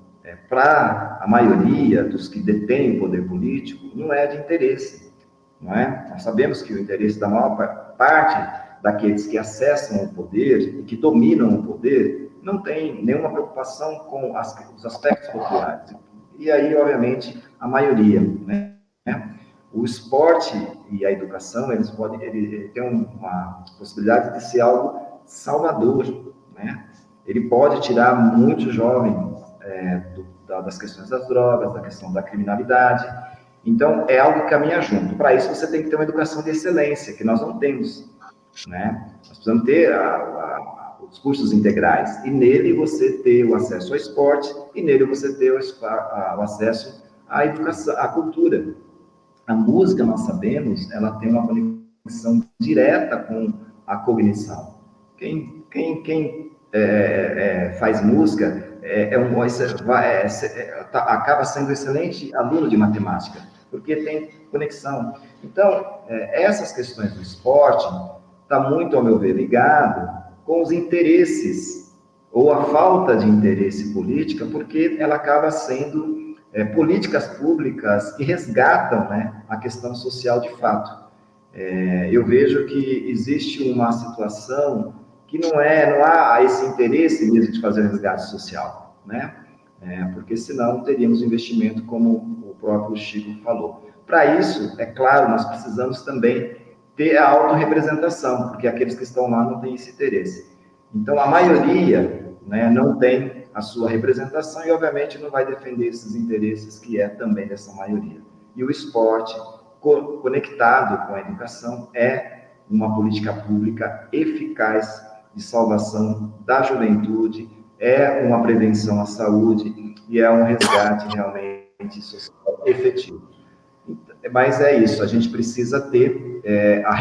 para a maioria dos que detêm o poder político, não é de interesse, não é? Nós sabemos que o interesse da maior parte daqueles que acessam o poder e que dominam o poder não tem nenhuma preocupação com os aspectos populares. E aí, obviamente, a maioria, né? O esporte e a educação, eles têm uma possibilidade de ser algo salvador, né? Ele pode tirar muitos jovens das questões das drogas, da questão da criminalidade. Então, é algo que caminha junto. Para isso, você tem que ter uma educação de excelência, que nós não temos, né? Nós precisamos ter os cursos integrais, e nele você ter o acesso ao esporte, e nele você ter o acesso à educação, à cultura. A música, nós sabemos, ela tem uma conexão direta com a cognição. Quem faz música acaba sendo excelente aluno de matemática, porque tem conexão. Então, essas questões do esporte está muito, ao meu ver, ligado com os interesses, ou a falta de interesse política, porque ela acaba sendo políticas públicas que resgatam, né, a questão social de fato. Eu vejo que existe uma situação que não há esse interesse mesmo de fazer resgate social, né? Porque senão teríamos investimento, como o próprio Chico falou. Para isso, é claro, nós precisamos também ter a autorrepresentação, porque aqueles que estão lá não têm esse interesse. Então, a maioria, né, não tem a sua representação e, obviamente, não vai defender esses interesses que é também dessa maioria. E o esporte, conectado com a educação, é uma política pública eficaz de salvação da juventude, é uma prevenção à saúde e é um resgate realmente social efetivo. Mas é isso, a gente precisa ter a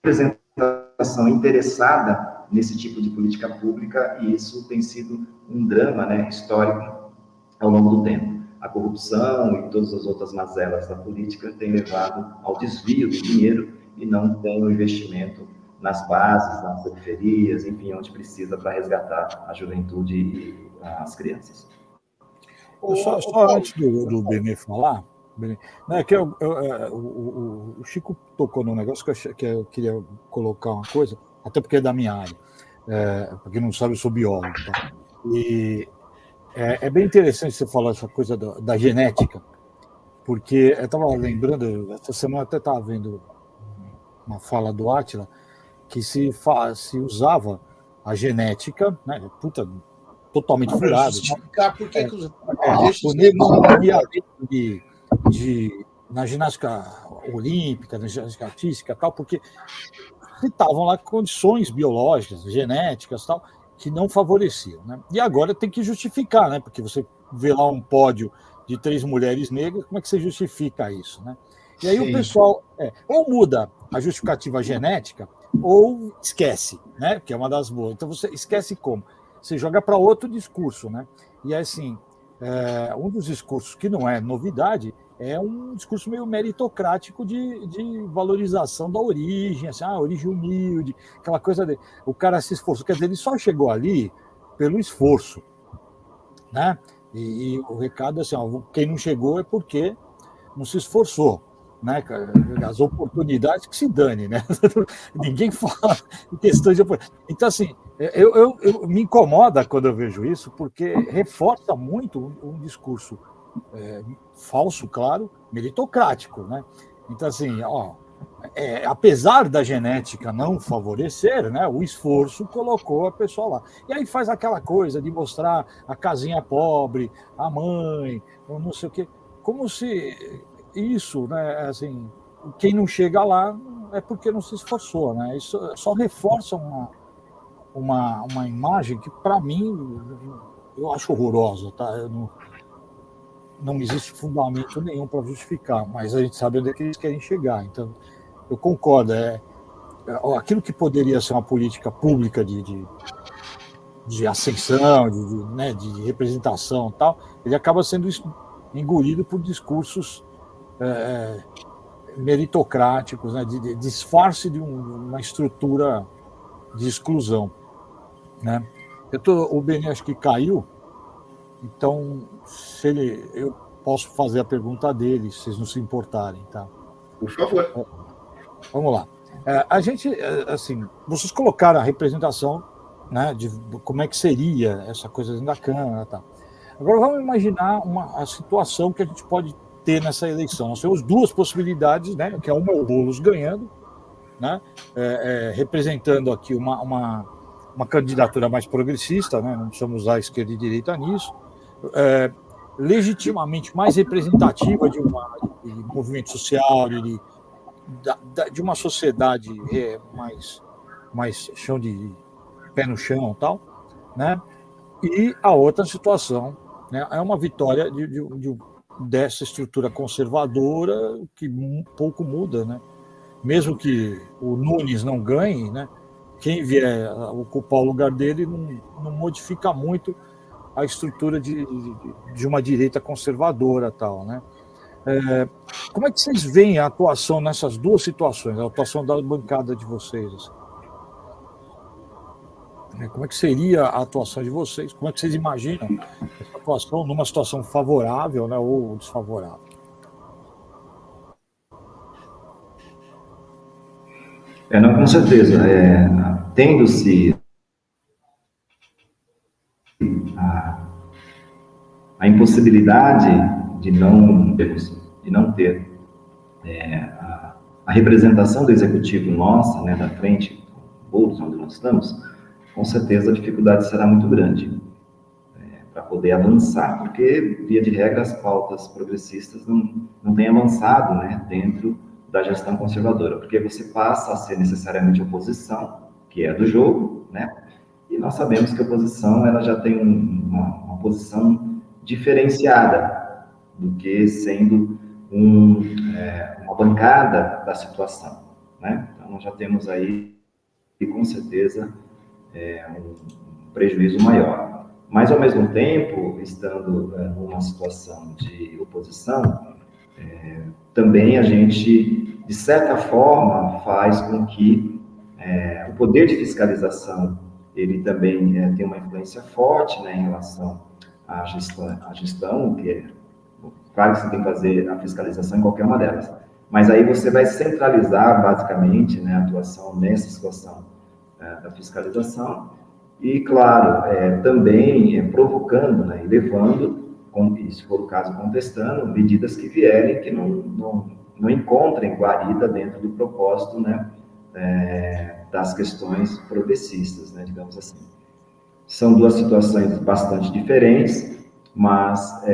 representação interessada nesse tipo de política pública, e isso tem sido um drama, né, histórico ao longo do tempo. A corrupção e todas as outras mazelas da política têm levado ao desvio do dinheiro e não tem o investimento nas bases, nas periferias, enfim, onde precisa para resgatar a juventude e as crianças. Só antes do Benê falar, né, que o Chico tocou num negócio que eu queria colocar uma coisa, até porque é da minha área, para quem não sabe, eu sou biólogo, tá? E é bem interessante você falar essa coisa da genética, porque eu estava lembrando, essa semana até estava vendo uma fala do Átila, que se usava a genética, né? Puta, totalmente Para furado. justificar por que os... O negro não ia na ginástica olímpica, na ginástica artística, tal, porque estavam lá condições biológicas, genéticas, tal, que não favoreciam, né? E agora tem que justificar, né? Porque você vê lá um pódio de 3 mulheres negras, como é que você justifica isso, né? E aí o pessoal ou muda a justificativa genética ou esquece, né? Que é uma das boas. Então você esquece como? Você joga para outro discurso, né? E assim, um dos discursos que não é novidade é um discurso meio meritocrático de valorização da origem, assim, origem humilde, aquela coisa de o cara se esforçou, quer dizer, ele só chegou ali pelo esforço, né? E o recado é assim, quem não chegou é porque não se esforçou, né? As oportunidades que se dane, né? Ninguém fala em questões de oportunidade. Então, assim, eu me incomoda quando eu vejo isso, porque reforça muito um discurso falso, claro, meritocrático, né? Então, assim, apesar da genética não favorecer, né, o esforço colocou a pessoa lá. E aí faz aquela coisa de mostrar a casinha pobre, a mãe, não sei o quê, como se isso, né, assim, quem não chega lá é porque não se esforçou, né? Isso só reforça uma imagem que, para mim, eu acho horrorosa, tá? Não existe fundamento nenhum para justificar, mas a gente sabe onde é que eles querem chegar. Então, eu concordo. Aquilo que poderia ser uma política pública de ascensão, de representação e tal, ele acaba sendo engolido por discursos meritocráticos, né, de disfarce de uma estrutura de exclusão, né? O Benê acho que caiu. Então, eu posso fazer a pergunta dele, se vocês não se importarem, tá? Por favor. Vamos lá. A gente, assim, vocês colocaram a representação, né, de como é que seria essa coisa dentro da Câmara, tá? Agora vamos imaginar a situação que a gente pode ter nessa eleição. Nós temos 2 possibilidades, né, que é uma o Boulos ganhando, né, representando aqui uma candidatura mais progressista, né, não precisamos usar esquerda e direita nisso, legitimamente mais representativa de movimento social, de uma sociedade mais chão de pé no chão, tal, né? E a outra situação, né, é uma vitória dessa estrutura conservadora que pouco muda, né? Mesmo que o Nunes não ganhe, né? Quem vier ocupar o lugar dele não modifica muito a estrutura de uma direita conservadora, tal, né? Como é que vocês veem a atuação nessas 2 situações, a atuação da bancada de vocês? Assim? Como é que seria a atuação de vocês? Como é que vocês imaginam essa atuação numa situação favorável, né, ou desfavorável? Não, com certeza. Tendo-se a impossibilidade de não ter a representação do executivo nossa, né, da frente, Boulos, onde nós estamos, com certeza a dificuldade será muito grande para poder avançar, porque, via de regra, as pautas progressistas não têm avançado, né, dentro da gestão conservadora, porque você passa a ser necessariamente oposição, que é do jogo, né, e nós sabemos que a oposição ela já tem uma posição diferenciada do que sendo uma bancada da situação, né? Então, nós já temos aí, com certeza, um prejuízo maior. Mas, ao mesmo tempo, estando numa situação de oposição, também a gente, de certa forma, faz com que o poder de fiscalização ele também tem uma influência forte, né, em relação à gestão, que claro que você tem que fazer a fiscalização em qualquer uma delas, mas aí você vai centralizar, basicamente, né, a atuação nessa situação da fiscalização e, claro, também provocando, né, e levando, e se for o caso, contestando medidas que vierem que não não encontrem guarida dentro do propósito, né, das questões progressistas, né, digamos assim. São duas situações bastante diferentes, mas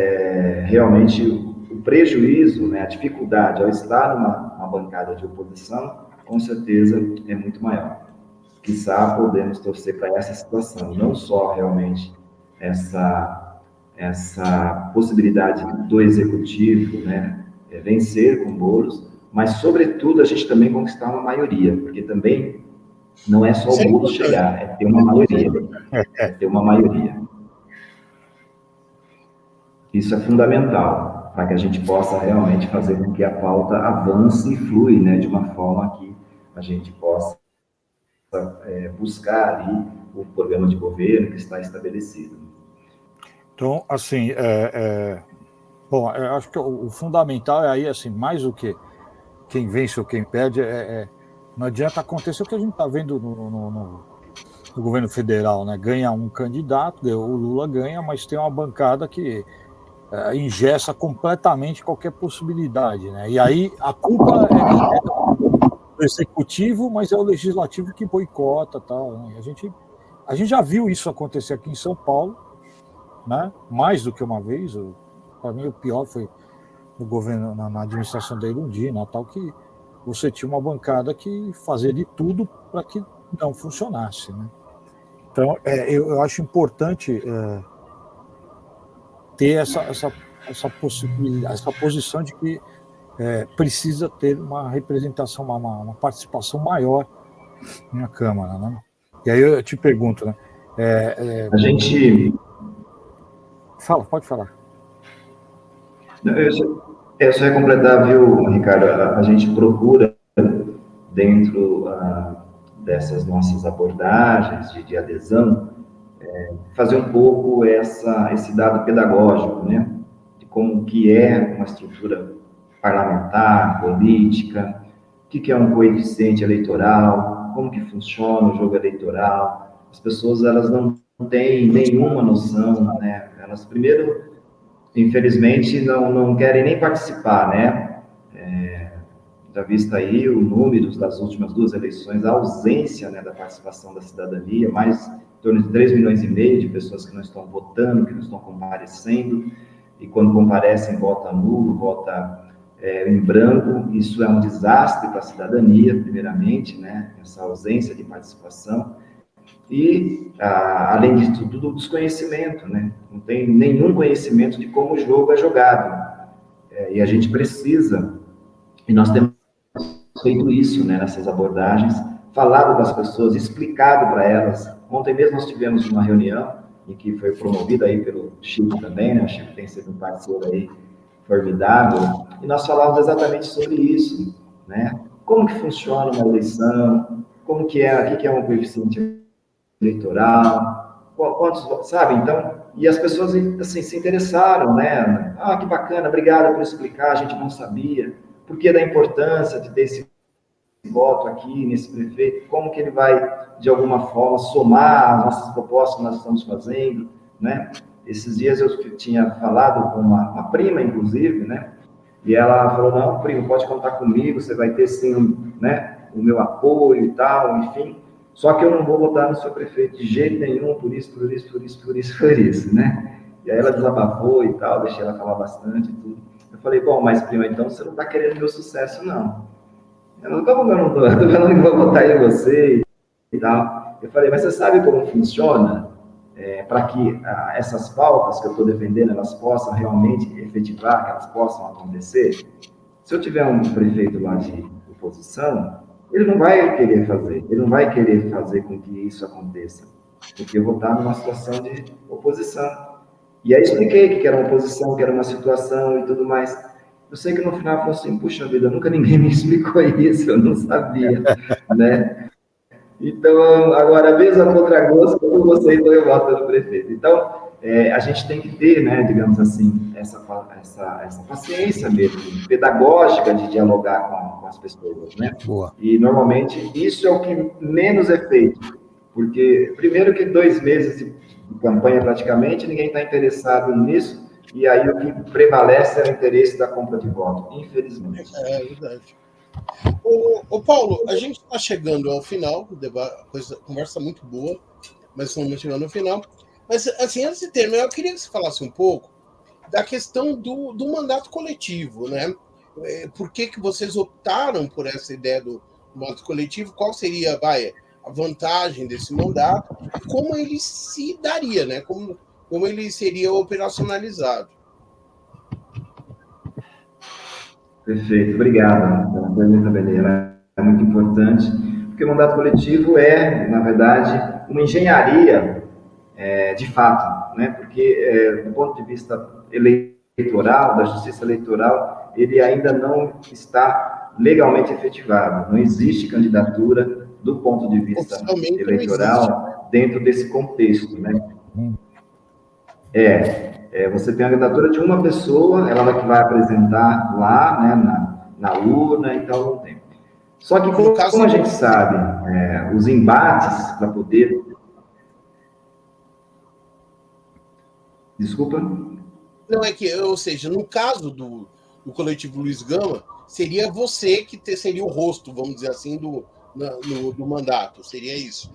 realmente o prejuízo, né, a dificuldade ao estar numa bancada de oposição, com certeza é muito maior. Quiçá podemos torcer para essa situação, não só realmente essa possibilidade do executivo, né, vencer com Boulos, mas, sobretudo, a gente também conquistar uma maioria, porque também não é só o Boulos chegar, é ter uma maioria. É ter uma maioria. Isso é fundamental, para que a gente possa realmente fazer com que a pauta avance e flui, né, de uma forma que a gente possa buscar ali o programa de governo que está estabelecido. Então, assim, bom, eu acho que o fundamental é aí, assim, mais do que quem vence ou quem perde, não adianta acontecer o que a gente está vendo no governo federal, né? Ganha um candidato, o Lula ganha, mas tem uma bancada que engessa completamente qualquer possibilidade, né? E aí a culpa é do executivo, mas é o legislativo que boicota, tal, né? A gente já viu isso acontecer aqui em São Paulo, né? Mais do que uma vez. Para mim, o pior foi no governo, na administração da Erundina, tal, que você tinha uma bancada que fazia de tudo para que não funcionasse, né? Então, eu acho importante ter essa possibilidade, essa posição de que precisa ter uma representação, uma participação maior na Câmara, né? E aí eu te pergunto, né? A gente... Pode falar. Eu só ia completar, viu, Ricardo? A gente procura, dentro dessas nossas abordagens de adesão, fazer um pouco esse dado pedagógico, né? De como que é uma estrutura parlamentar, política, o que é um coeficiente eleitoral, como que funciona o jogo eleitoral. As pessoas, elas não têm nenhuma noção, né? Elas, primeiro, infelizmente, não querem nem participar, né? Já visto aí o número das últimas 2 eleições, a ausência, né, da participação da cidadania, mais em torno de 3,5 milhões de pessoas que não estão votando, que não estão comparecendo, e quando comparecem, vota nulo, vota em branco. Isso é um desastre para a cidadania, primeiramente, né? Essa ausência de participação. E, além disso tudo, o desconhecimento, né? Não tem nenhum conhecimento de como o jogo é jogado. E a gente precisa, e nós temos feito isso, né, nessas abordagens, falado com as pessoas, explicado para elas. Ontem mesmo nós tivemos uma reunião, em que foi promovida aí pelo Chico também, né? O Chico tem sido um parceiro aí formidável, e nós falávamos exatamente sobre isso, né? Como que funciona uma eleição, como que o que é um coeficiente eleitoral, quantos, sabe? Então, e as pessoas, assim, se interessaram, né? Ah, que bacana, obrigado por explicar, a gente não sabia. Por que da importância de ter esse voto aqui, nesse prefeito? Como que ele vai, de alguma forma, somar as nossas propostas que nós estamos fazendo, né? Esses dias eu tinha falado com uma prima, inclusive, né? E ela falou, não, primo, pode contar comigo, você vai ter, sim, né, o meu apoio e tal, enfim. Só que eu não vou votar no seu prefeito de jeito nenhum, por isso, né? E aí ela desabafou e tal, deixei ela falar bastante e tudo. Eu falei, bom, mas prima, então você não está querendo meu sucesso, não. Ela, como eu não estou? Eu tô falando que vou votar em você e tal. Eu falei, mas você sabe como funciona? Para que essas pautas que eu estou defendendo, elas possam realmente efetivar, que elas possam acontecer? Se eu tiver um prefeito lá de oposição, ele não vai querer fazer com que isso aconteça, porque eu vou estar numa situação de oposição. E aí expliquei que era uma oposição, que era uma situação e tudo mais. Eu sei que no final falou assim, puxa vida, nunca ninguém me explicou isso, eu não sabia, né? Então, agora, mesmo a contragosto, eu você, então eu voto no prefeito. Então, a gente tem que ter, né, digamos assim, essa paciência mesmo, pedagógica de dialogar com as pessoas, né? Boa. E, normalmente, isso é o que menos é feito, porque, primeiro que 2 meses de campanha praticamente, ninguém está interessado nisso, e aí o que prevalece é o interesse da compra de voto, infelizmente. É verdade. Ô Paulo, a gente está chegando ao final, conversa muito boa, mas estamos chegando ao final. Mas, assim, antes de terminar, eu queria que você falasse um pouco da questão do mandato coletivo, né? Por que vocês optaram por essa ideia do mandato coletivo? Qual seria, a vantagem desse mandato? E como ele se daria, né? Como ele seria operacionalizado? Perfeito, obrigado pela pergunta, Beleira. É muito importante, porque o mandato coletivo é, na verdade, uma engenharia de fato, né? Porque, do ponto de vista eleitoral, da justiça eleitoral, ele ainda não está legalmente efetivado. Não existe candidatura do ponto de vista eleitoral dentro desse contexto, né? Você tem a candidatura de uma pessoa, ela que vai apresentar lá, né, na urna e tal, não tem. Só que, como a gente sabe, os embates para poder... Desculpa? Não, ou seja, no caso do coletivo Luiz Gama, seria você que seria o rosto, vamos dizer assim, do mandato, seria isso?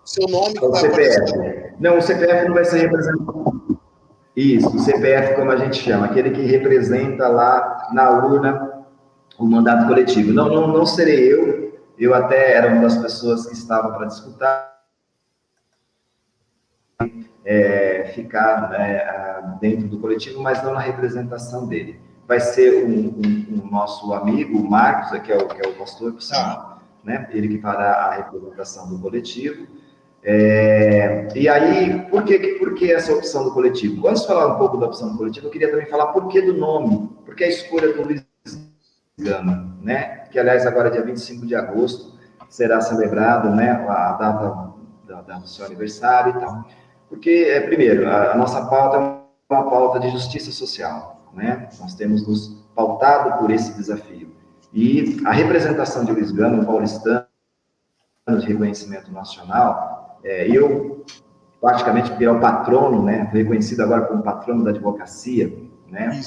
Seu nome que vai aparecer. Não, o CPF não vai ser representado. Isso, o CPF, como a gente chama, aquele que representa lá na urna o mandato coletivo. Não serei eu até era uma das pessoas que estavam para disputar, ficar dentro do coletivo, mas não na representação dele. Vai ser um nosso amigo, o Marcos, que é o pastor, né? Ele que fará a representação do coletivo. E aí, por que essa opção do coletivo? Antes de falar um pouco da opção do coletivo, eu queria também falar por que do nome, porque a escolha do Luiz Gama, né? Que, aliás, agora, dia 25 de agosto, será celebrado, né, a data do seu aniversário e tal. Porque, primeiro, a nossa pauta é uma pauta de justiça social, né? Nós temos nos pautado por esse desafio. E a representação de Luiz Gama, um paulistano de reconhecimento nacional, eu, praticamente, porque é o patrono, né, reconhecido agora como patrono da advocacia, né,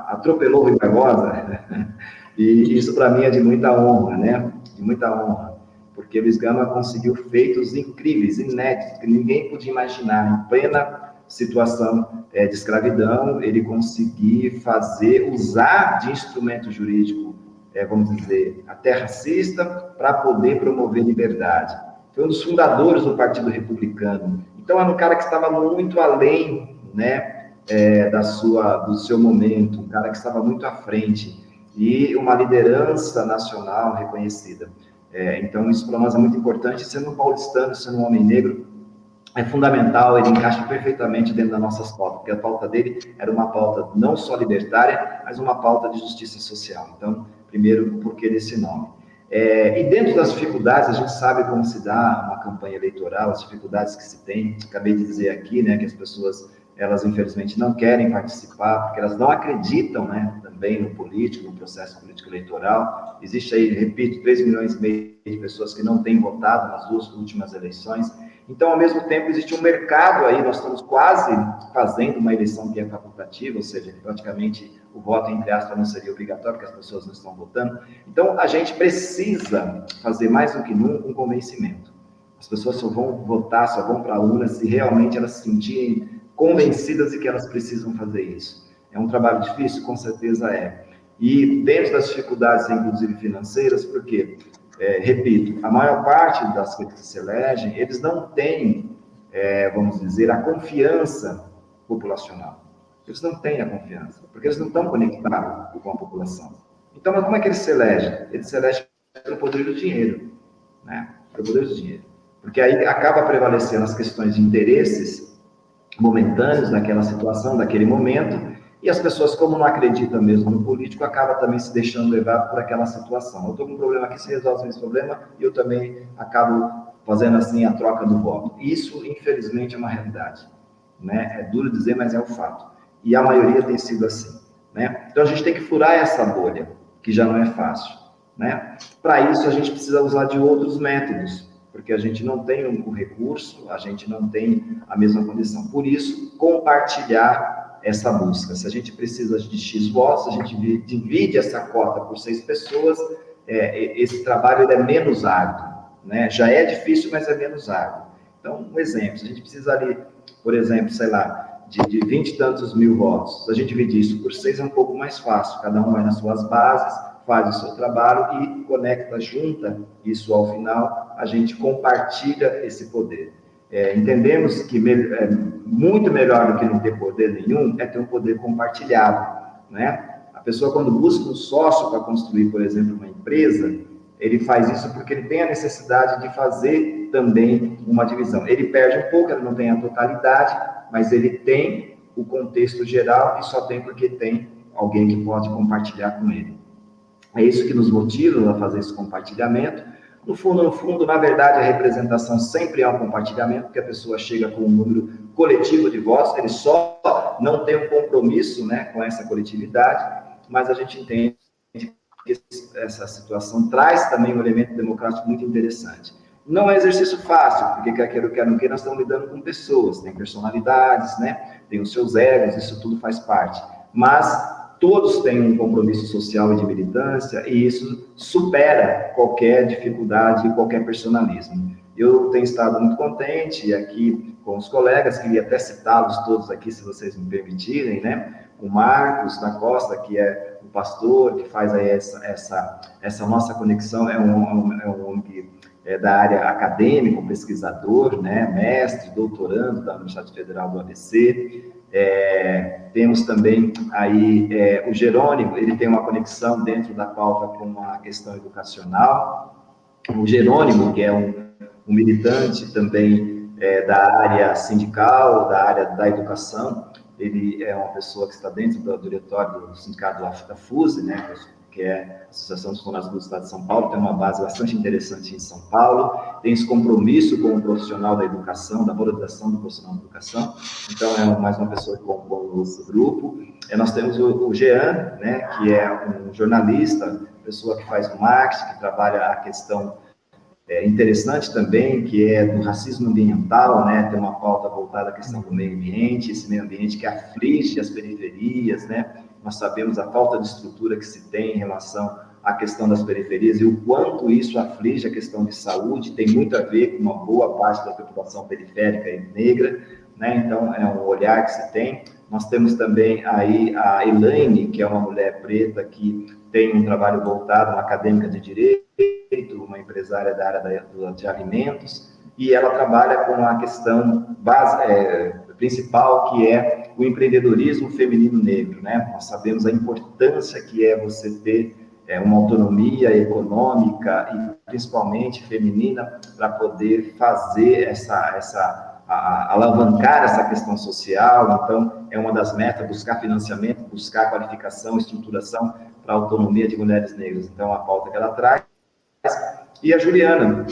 atropelou o Rui Barbosa, e isso para mim é de muita honra, né, de muita honra, porque Luiz Gama conseguiu feitos incríveis, inéditos, que ninguém podia imaginar, em plena situação de escravidão, ele conseguir usar de instrumento jurídico, vamos dizer, até racista, para poder promover liberdade. Foi um dos fundadores do Republicano. Então, era um cara que estava muito além, né, do seu momento, um cara que estava muito à frente, e uma liderança nacional reconhecida. Então, isso para nós é muito importante. Sendo um paulistano, sendo um homem negro, é fundamental, ele encaixa perfeitamente dentro das nossas pautas, porque a pauta dele era uma pauta não só libertária, mas uma pauta de justiça social. Então, primeiro, o porquê desse nome. E dentro das dificuldades, a gente sabe como se dá uma campanha eleitoral, as dificuldades que se tem. Acabei de dizer aqui, né, que as pessoas, elas infelizmente não querem participar, porque elas não acreditam, né, também no político, no processo político eleitoral. Existe aí, repito, 3,5 milhões de pessoas que não têm votado nas 2 últimas eleições. Então, ao mesmo tempo, existe um mercado aí, nós estamos quase fazendo uma eleição que é facultativa, ou seja, praticamente o voto, entre aspas, não seria obrigatório, porque as pessoas não estão votando. Então, a gente precisa fazer mais do que nunca um convencimento. As pessoas só vão votar, só vão para a urna se realmente elas se sentirem convencidas de que elas precisam fazer isso. É um trabalho difícil? Com certeza é. E dentro das dificuldades, inclusive financeiras, porque, repito, a maior parte das que se elegem, eles não têm, vamos dizer, a confiança populacional. Eles não têm a confiança, porque eles não estão conectados com a população. Então, mas como é que eles se elegem? Eles se elegem pelo poder do dinheiro, né? Pelo poder do dinheiro. Porque aí acaba prevalecendo as questões de interesses momentâneos daquela situação, daquele momento, e as pessoas, como não acreditam mesmo no político, acabam também se deixando levar por aquela situação. Eu estou com um problema aqui, você resolve esse problema, e eu também acabo fazendo assim a troca do voto. Isso, infelizmente, é uma realidade, né? É duro dizer, mas é o fato. E a maioria tem sido assim, né? Então, a gente tem que furar essa bolha, que já não é fácil, né? Para isso, a gente precisa usar de outros métodos, porque a gente não tem o recurso, a gente não tem a mesma condição. Por isso, compartilhar essa busca. Se a gente precisa de X votos, a gente divide essa cota por 6 pessoas, esse trabalho ele é menos árduo, né? Já é difícil, mas é menos árduo. Então, um exemplo, se a gente precisa ali, por exemplo, sei lá, de 20 e tantos mil votos, se a gente dividir isso por 6 é um pouco mais fácil, cada um vai nas suas bases, faz o seu trabalho e conecta, junta isso ao final, a gente compartilha esse poder. Entendemos que muito melhor do que não ter poder nenhum é ter um poder compartilhado, né? A pessoa, quando busca um sócio para construir, por exemplo, uma empresa, ele faz isso porque ele tem a necessidade de fazer também uma divisão. Ele perde um pouco, ele não tem a totalidade, mas ele tem o contexto geral e só tem porque tem alguém que pode compartilhar com ele. É isso que nos motiva a fazer esse compartilhamento. No fundo, na verdade, a representação sempre é um compartilhamento, porque a pessoa chega com um número coletivo de votos, ele só não tem um compromisso, né, com essa coletividade, mas a gente entende que essa situação traz também um elemento democrático muito interessante. Não é exercício fácil, porque quer não queira, nós estamos lidando com pessoas, tem personalidades, né, tem os seus egos, isso tudo faz parte, mas todos têm um compromisso social e de militância, e isso supera qualquer dificuldade e qualquer personalismo. Eu tenho estado muito contente aqui com os colegas, queria até citá-los todos aqui, se vocês me permitirem, né? O Marcos da Costa, que é o pastor, que faz aí essa nossa conexão, é um homem que é da área acadêmica, um pesquisador, né? Mestre, doutorando da Universidade Federal do ABC. Temos também aí o Jerônimo, ele tem uma conexão dentro da pauta com a questão educacional. O Jerônimo, que é um militante também da área sindical, da área da educação, ele é uma pessoa que está dentro do diretório do sindicato da FUSE, né, que é a Associação dos Funcionários do Estado de São Paulo, tem uma base bastante interessante em São Paulo, tem esse compromisso com o profissional da educação, da valorização do profissional da educação, então é mais uma pessoa que compõe esse grupo. Nós temos o Jean, né, que é um jornalista, pessoa que faz marketing, que trabalha a questão interessante também, que é do racismo ambiental, né, tem uma pauta voltada à questão do meio ambiente, esse meio ambiente que aflige as periferias, né, nós sabemos a falta de estrutura que se tem em relação à questão das periferias e o quanto isso aflige a questão de saúde, tem muito a ver com uma boa parte da população periférica e negra, né, então é um olhar que se tem. Nós temos também aí a Elaine, que é uma mulher preta que tem um trabalho voltado, uma acadêmica de direito, uma empresária da área de alimentos, e ela trabalha com a questão principal, que é o empreendedorismo feminino negro, né? Nós sabemos a importância que é você ter uma autonomia econômica e principalmente feminina para poder fazer alavancar essa questão social. Então, é uma das metas, buscar financiamento, buscar qualificação, estruturação para a autonomia de mulheres negras. Então, a pauta que ela traz. E a Juliana,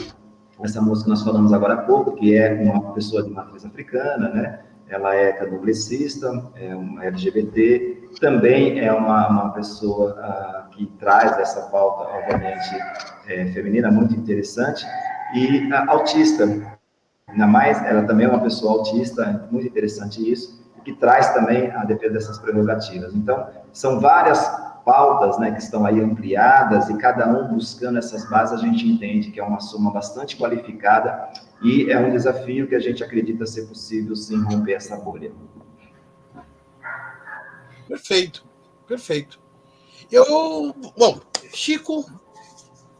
essa moça que nós falamos agora há pouco, que é uma pessoa de matriz africana, né? Ela é candomblessista, é uma LGBT, também é uma pessoa que traz essa pauta, obviamente, feminina, muito interessante, e autista, ainda mais, ela também é uma pessoa autista, muito interessante isso, que traz também a defesa dessas prerrogativas. Então, são várias pautas, né, que estão aí ampliadas, e cada um buscando essas bases, a gente entende que é uma soma bastante qualificada, e é um desafio que a gente acredita ser possível, sim, romper essa bolha. Perfeito, perfeito. Bom, Chico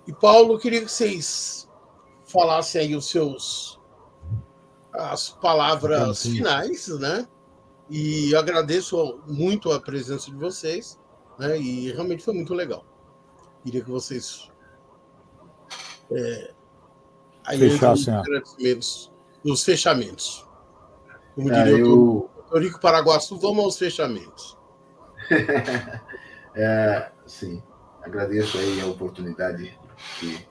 e Paulo, queria que vocês falassem aí as palavras finais, né? E eu agradeço muito a presença de vocês, né? E realmente foi muito legal. Queria que vocês fechassem os fechamentos. Como diria o Eurico Paraguaçu, vamos aos fechamentos. Sim, agradeço aí a oportunidade que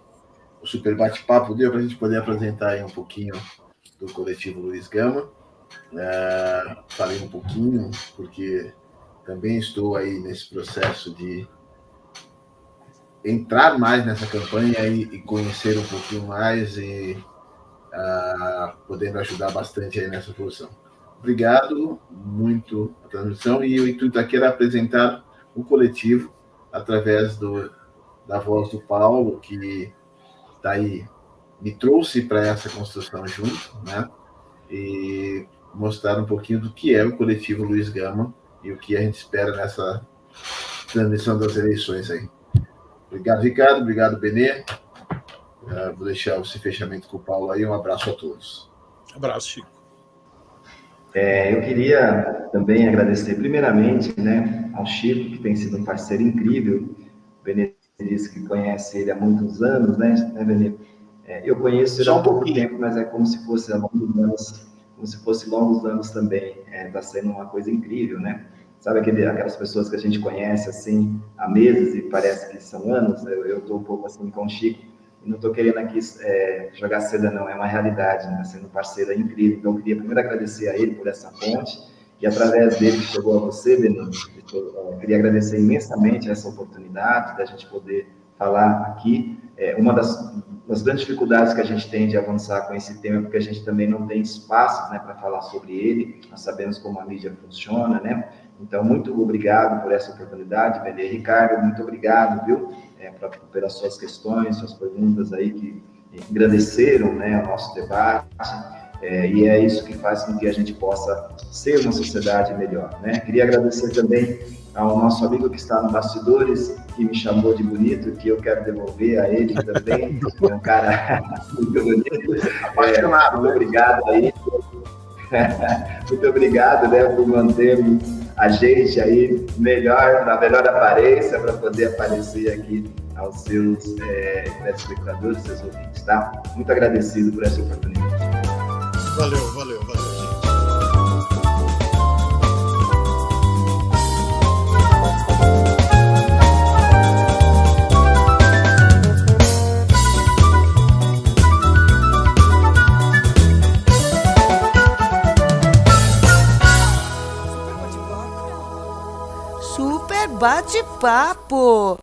o Super Bate-Papo deu para a gente poder apresentar aí um pouquinho do coletivo Luiz Gama. Falei um pouquinho, porque também estou aí nesse processo de entrar mais nessa campanha e conhecer um pouquinho mais e podendo ajudar bastante aí nessa função. obrigado muito a transmissão, e o intuito aqui era apresentar o coletivo através da voz do Paulo, que está aí, me trouxe para essa construção junto, né? E mostrar um pouquinho do que é o coletivo Luiz Gama e o que a gente espera nessa transmissão das eleições aí. Obrigado, Ricardo. Obrigado, Benê. Vou deixar esse fechamento com o Paulo aí. Um abraço a todos. Abraço, Chico. Eu queria também agradecer primeiramente, né, ao Chico, que tem sido um parceiro incrível. O Benê disse que conhece ele há muitos anos, né, Benê? Eu conheço ele há pouco tempo, mas é como se fosse há longos anos, como se fosse longos anos também. Está sendo uma coisa incrível, né? Sabe aquelas pessoas que a gente conhece assim há meses e parece que são anos? Eu estou um pouco assim com o Chico e não estou querendo aqui jogar seda, não. É uma realidade, né? Sendo um parceiro incrível. Então, eu queria primeiro agradecer a ele por essa ponte e através dele que chegou a você, Benê. Eu queria agradecer imensamente essa oportunidade da gente poder falar aqui. Uma das grandes dificuldades que a gente tem de avançar com esse tema é porque a gente também não tem espaços, né, para falar sobre ele. Nós sabemos como a mídia funciona, né? Então, muito obrigado por essa oportunidade, Benê. Ricardo, muito obrigado, viu, pelas suas questões, suas perguntas aí que engrandeceram, né, o nosso debate. E é isso que faz com que a gente possa ser uma sociedade melhor, né? Queria agradecer também ao nosso amigo que está no bastidores, que me chamou de bonito, que eu quero devolver a ele também. É um cara muito bonito. Muito obrigado aí. Muito obrigado, né, por manter a gente aí na melhor aparência, para poder aparecer aqui aos seus telespectadores, seus ouvintes, tá? Muito agradecido por essa oportunidade. Valeu, gente. Super bate-papo.